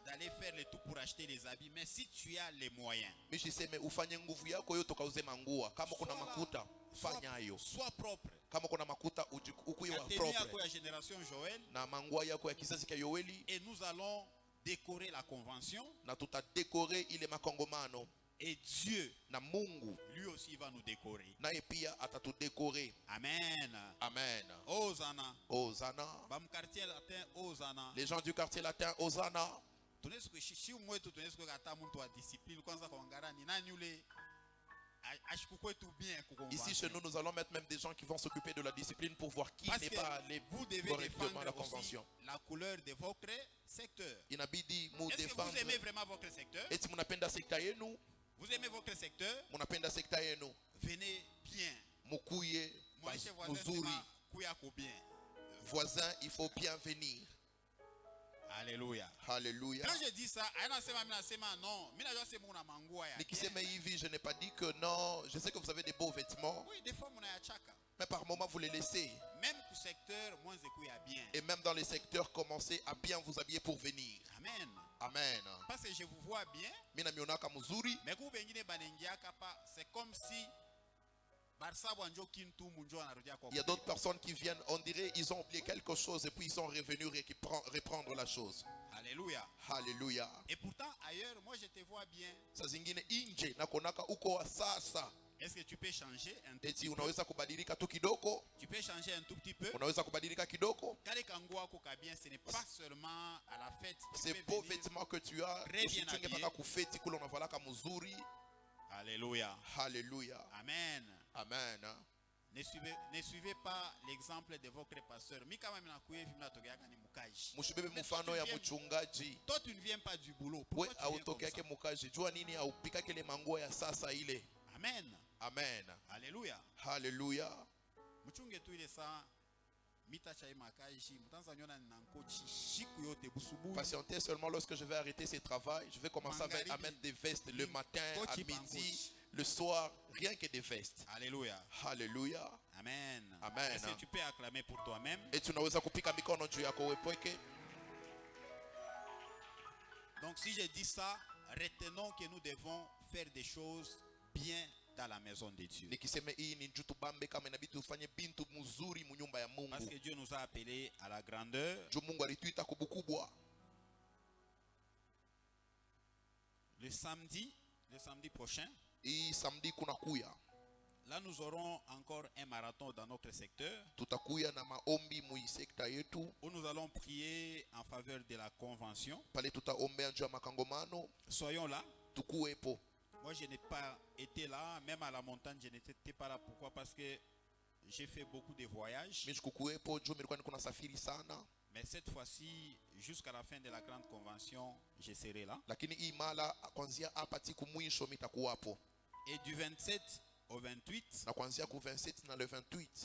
d'aller faire le tout pour acheter les habits, mais si tu as les moyens, Mishiseme ufanye nguvu yako yote ukauze mangua. Kama kuna makuta, fanya hayo. sois propre. Kama kuna makuta ukuwe La wa tenue yako propre. ya génération Joël, Na mangua yako ya kizazi cha Yoeli, et nous allons décorer la convention, na tutadekore ile makongomano, et Dieu, na Mungu lui aussi, va nous décorer. naye pia atatudekore. Amen. Amen. Hosanna. Hosanna. Bam quartier latin, Hosanna. Les gens du quartier latin, Hosanna. Tunaweza kuishi mwetu, tunaweza kuweka hata mtu wa discipline kwanza kuangalia ni nani yule ashikukwe tu bien Ici chez nous, nous allons mettre même des gens qui vont s'occuper de la discipline pour voir qui Parce n'est que pas les vous devez correctement à la défendre aussi convention. la couleur de votre secteur. Inabidi mu Est-ce que défendre. vous aimez vraiment votre secteur? Eti munapenda sekta yenu, Vous aimez votre secteur? munapenda sekta yenu. Venez bien. Mukuye Moi, chez voisin, muzuri. kuyako bien. Voisin, il faut bien venir. Alléluia. Alléluia. Quand je dis ça, minasema non. Minajua sema una mangua ya. Nikisema hivi, je n'ai pas dit que non. Je sais que vous avez des beaux vêtements. Oui, des fois muna ya chaka. Mais par moment, vous les laissez. Même pour secteur, moins écoute à bien. Et même dans les secteurs, commencez à bien vous habiller pour venir. Amen. Amen. Parce que je vous vois bien. Mina mionaka muzuri. Mais quand vous c'est comme si il y a d'autres personnes qui viennent, on dirait ils ont oublié quelque chose et puis ils sont revenus reprendre la chose. Alléluia. Alléluia. Et pourtant ailleurs, moi je te vois bien. Saa zingine inje na konaka uko wa sasa. Est-ce que tu peux changer un tout petit peu? Unaweza kubadilika tu kidogo? Tu peux changer un tout petit peu? Unaweza kubadilika kidogo? Kale kangua ko kabien, ce n'est pas seulement à la fête. Ces beaux vêtements que tu as, usichunge mpaka kufeti kule unavalaka mzuri. Alléluia. Alléluia. Amen. Amen. Ne suivez pas l'exemple de votre pasteur. Musibebe mfano ya mchungaji. Toi tu ne viens pas du boulot. We autokeake mukaji. Jua nini haupikake ile manguo ya sasa ile. Amen. Amen. Alléluia. Alléluia. Mchunge tu ile saa patientez seulement lorsque je vais arrêter ce travail. Je vais commencer à mettre des vestes le matin, à midi, le soir, rien que des vestes. Alléluia. Alléluia. Amen. Amen. Est-ce que tu peux acclamer pour toi-même? Et tu n'as kupika mikono juu yako wepweke. Donc si je dis ça, retenons que nous devons faire des choses bien dans la maison de Dieu. Parce que Dieu nous a appelés à la grandeur. Le samedi prochain, là nous aurons encore un marathon dans notre secteur où nous allons prier en faveur de la convention. Soyons là. Moi, je n'ai pas été là, même à la montagne, je n'étais pas là. Pourquoi? Parce que j'ai fait beaucoup de voyages. Mais cette fois-ci, jusqu'à la fin de la grande convention, je serai là. Et du 27 au 28,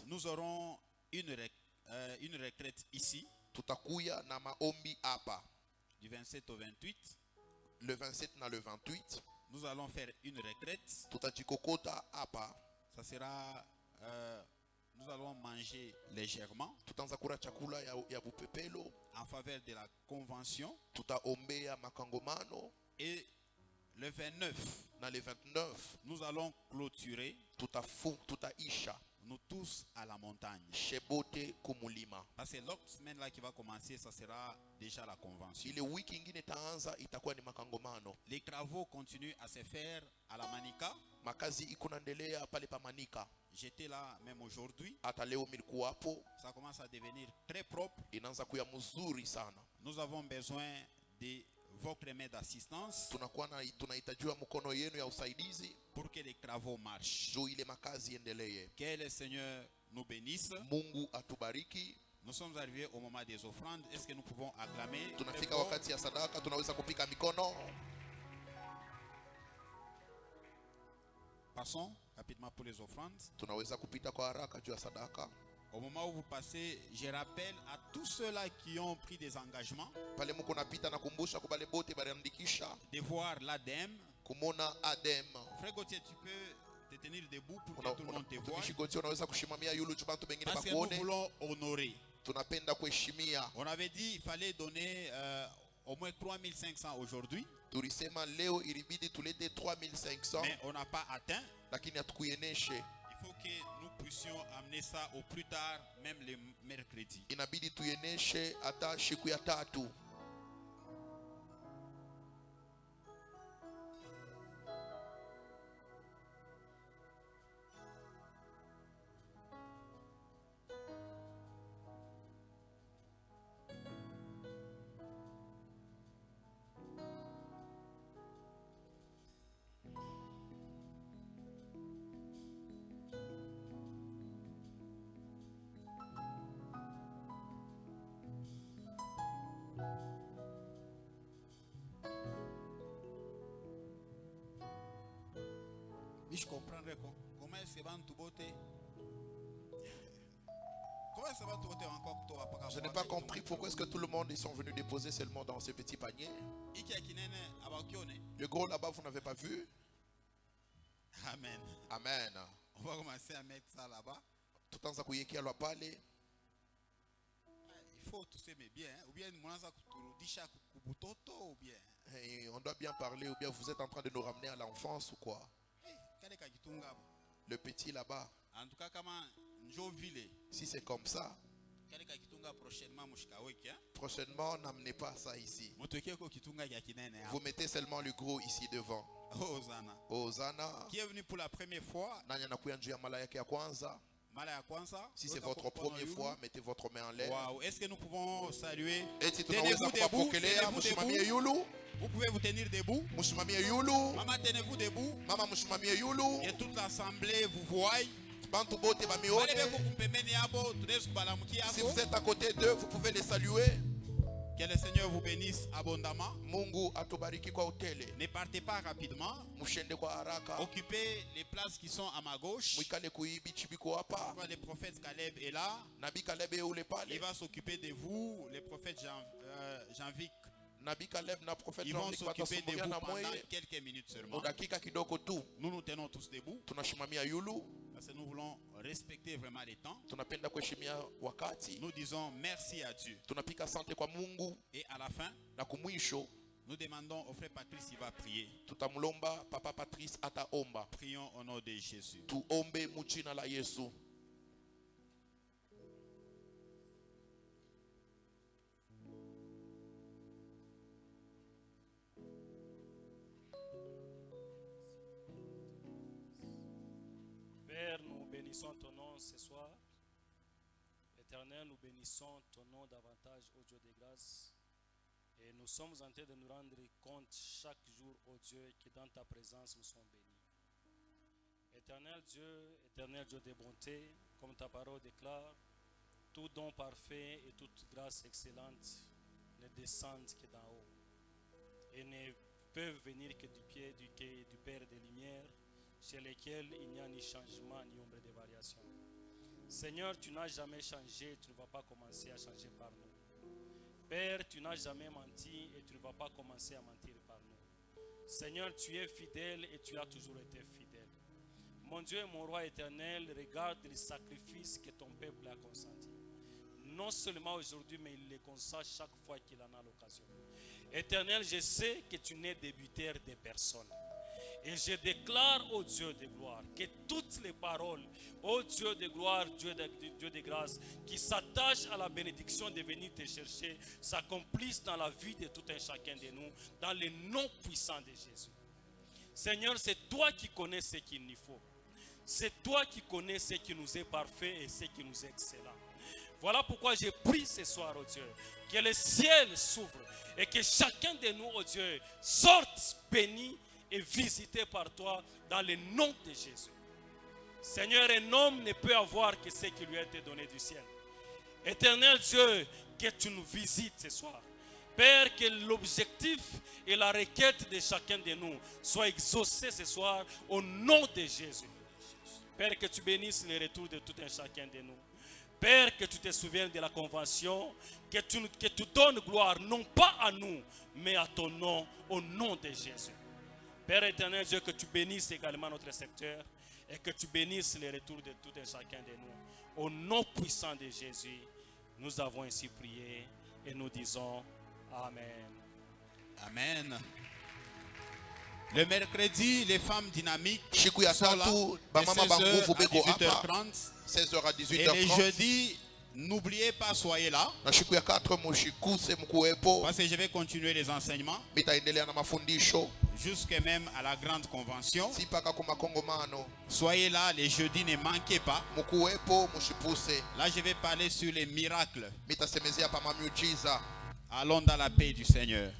nous aurons une retraite ici. Du 27 au 28. Le 27 na le 28. Nous allons faire une retraite. Ça sera, nous allons manger légèrement en faveur de la convention. Et le 29, nous allons clôturer nous tous à la montagne. Parce que l'autre semaine là qui va commencer, ça sera déjà la convention. Les travaux continuent à se faire à la Manika. J'étais là même aujourd'hui. Ça commence à devenir très propre. Nous avons besoin de votre main d'assistance pour que les travaux marchent. Que le Seigneur nous bénisse. Nous sommes arrivés au moment des offrandes. Est-ce que nous pouvons acclamer? Passons rapidement pour les offrandes. Au moment où vous passez, je rappelle à tous ceux-là qui ont pris des engagements de voir l'ADEM. Frère Gauthier, tu peux te tenir debout pour que tout le monde te voie. Parce que nous voulons honorer. On avait dit qu'il fallait donner au moins 3500 aujourd'hui. Mais on n'a pas atteint. Il faut que nous puissions amener ça au plus tard, même le mercredi. Je comprendrais comment est-ce que tu beauté. Je n'ai pas compris pourquoi est-ce que tout le monde ils sont venus déposer seulement dans ce petit panier. Le gros là-bas, vous n'avez pas vu? Amen. Amen. On va commencer à mettre ça là-bas. tutaanza kuyekia lwa pale. Il faut tous aimer bien, ou bien mwanza kuturudisha kubutoto ou bien. Et on doit bien parler, ou bien vous êtes en train de nous ramener à l'enfance ou quoi? Le petit là-bas. En tout cas, kama njo vile. Si c'est comme ça, prochainement, n'amenez pas ça ici. Vous mettez seulement le gros ici devant. Hosanna. Hosanna. Qui est venu pour la première fois? Si c'est votre première fois, mettez votre main en l'air. Wow. Est-ce que nous pouvons saluer? Tenez-vous debout. Vous pouvez vous tenir debout. Maman, tenez-vous debout. Et toute l'assemblée vous voit. Si vous êtes à côté d'eux, vous pouvez les saluer. Que le Seigneur vous bénisse abondamment. Ne partez pas rapidement. Occupez les places qui sont à ma gauche. Le prophète Caleb est là. Il va s'occuper de vous. Le prophèt Jean-Vic. Ils vont s'occuper de vous pendant quelques minutes seulement. Nous nous tenons tous debout. Parce que nous voulons respecter vraiment les temps. Nous disons merci à Dieu. Et à la fin, nous demandons au frère Patrice, il va prier. Prions au nom de Jésus. Père, nous bénissons ton nom ce soir. Éternel, nous bénissons ton nom davantage, ô Dieu de grâce. Et nous sommes en train de nous rendre compte chaque jour, ô Dieu, que dans ta présence nous sommes bénis. Éternel Dieu de bonté, comme ta parole déclare, tout don parfait et toute grâce excellente ne descendent que d'en haut et ne peuvent venir que du pied du Père des Lumières, chez lesquels il n'y a ni changement ni ombre de variation. Seigneur, tu n'as jamais changé, tu ne vas pas commencer à changer par nous. Père, tu n'as jamais menti et tu ne vas pas commencer à mentir par nous. Seigneur, tu es fidèle et tu as toujours été fidèle. Mon Dieu et mon roi éternel, regarde les sacrifices que ton peuple a consentis. Non seulement aujourd'hui, mais il les consent chaque fois qu'il en a l'occasion. Éternel, je sais que tu n'es débuteur de personne. Et je déclare au Dieu de gloire que toutes les paroles, au Dieu de gloire, Dieu de grâce, qui s'attachent à la bénédiction de venir te chercher, s'accomplissent dans la vie de tout un chacun de nous, dans le nom puissant de Jésus. Seigneur, c'est toi qui connais ce qu'il nous faut. C'est toi qui connais ce qui nous est parfait et ce qui nous est excellent. Voilà pourquoi je prie ce soir, oh Dieu, que le ciel s'ouvre et que chacun de nous, oh Dieu, sorte béni et visité par toi dans le nom de Jésus. Seigneur, un homme ne peut avoir que ce qui lui a été donné du ciel. Éternel Dieu, que tu nous visites ce soir. Père, que l'objectif et la requête de chacun de nous soient exaucés ce soir au nom de Jésus. Père, que tu bénisses le retour de tout un chacun de nous. Père, que tu te souviennes de la convention, que tu donnes gloire non pas à nous, mais à ton nom, au nom de Jésus. Père éternel Dieu, que tu bénisses également notre secteur et que tu bénisses les retours de tout et chacun de nous. Au nom puissant de Jésus, nous avons ainsi prié et nous disons Amen. Amen. Le mercredi, les femmes dynamiques sont là de 16h à 18h30. Et les jeudis, n'oubliez pas, soyez là. Parce que je vais continuer les enseignements. Jusqu'à même à la grande convention. Soyez là, les jeudis, ne manquez pas. Là, je vais parler sur les miracles. Allons dans la paix du Seigneur.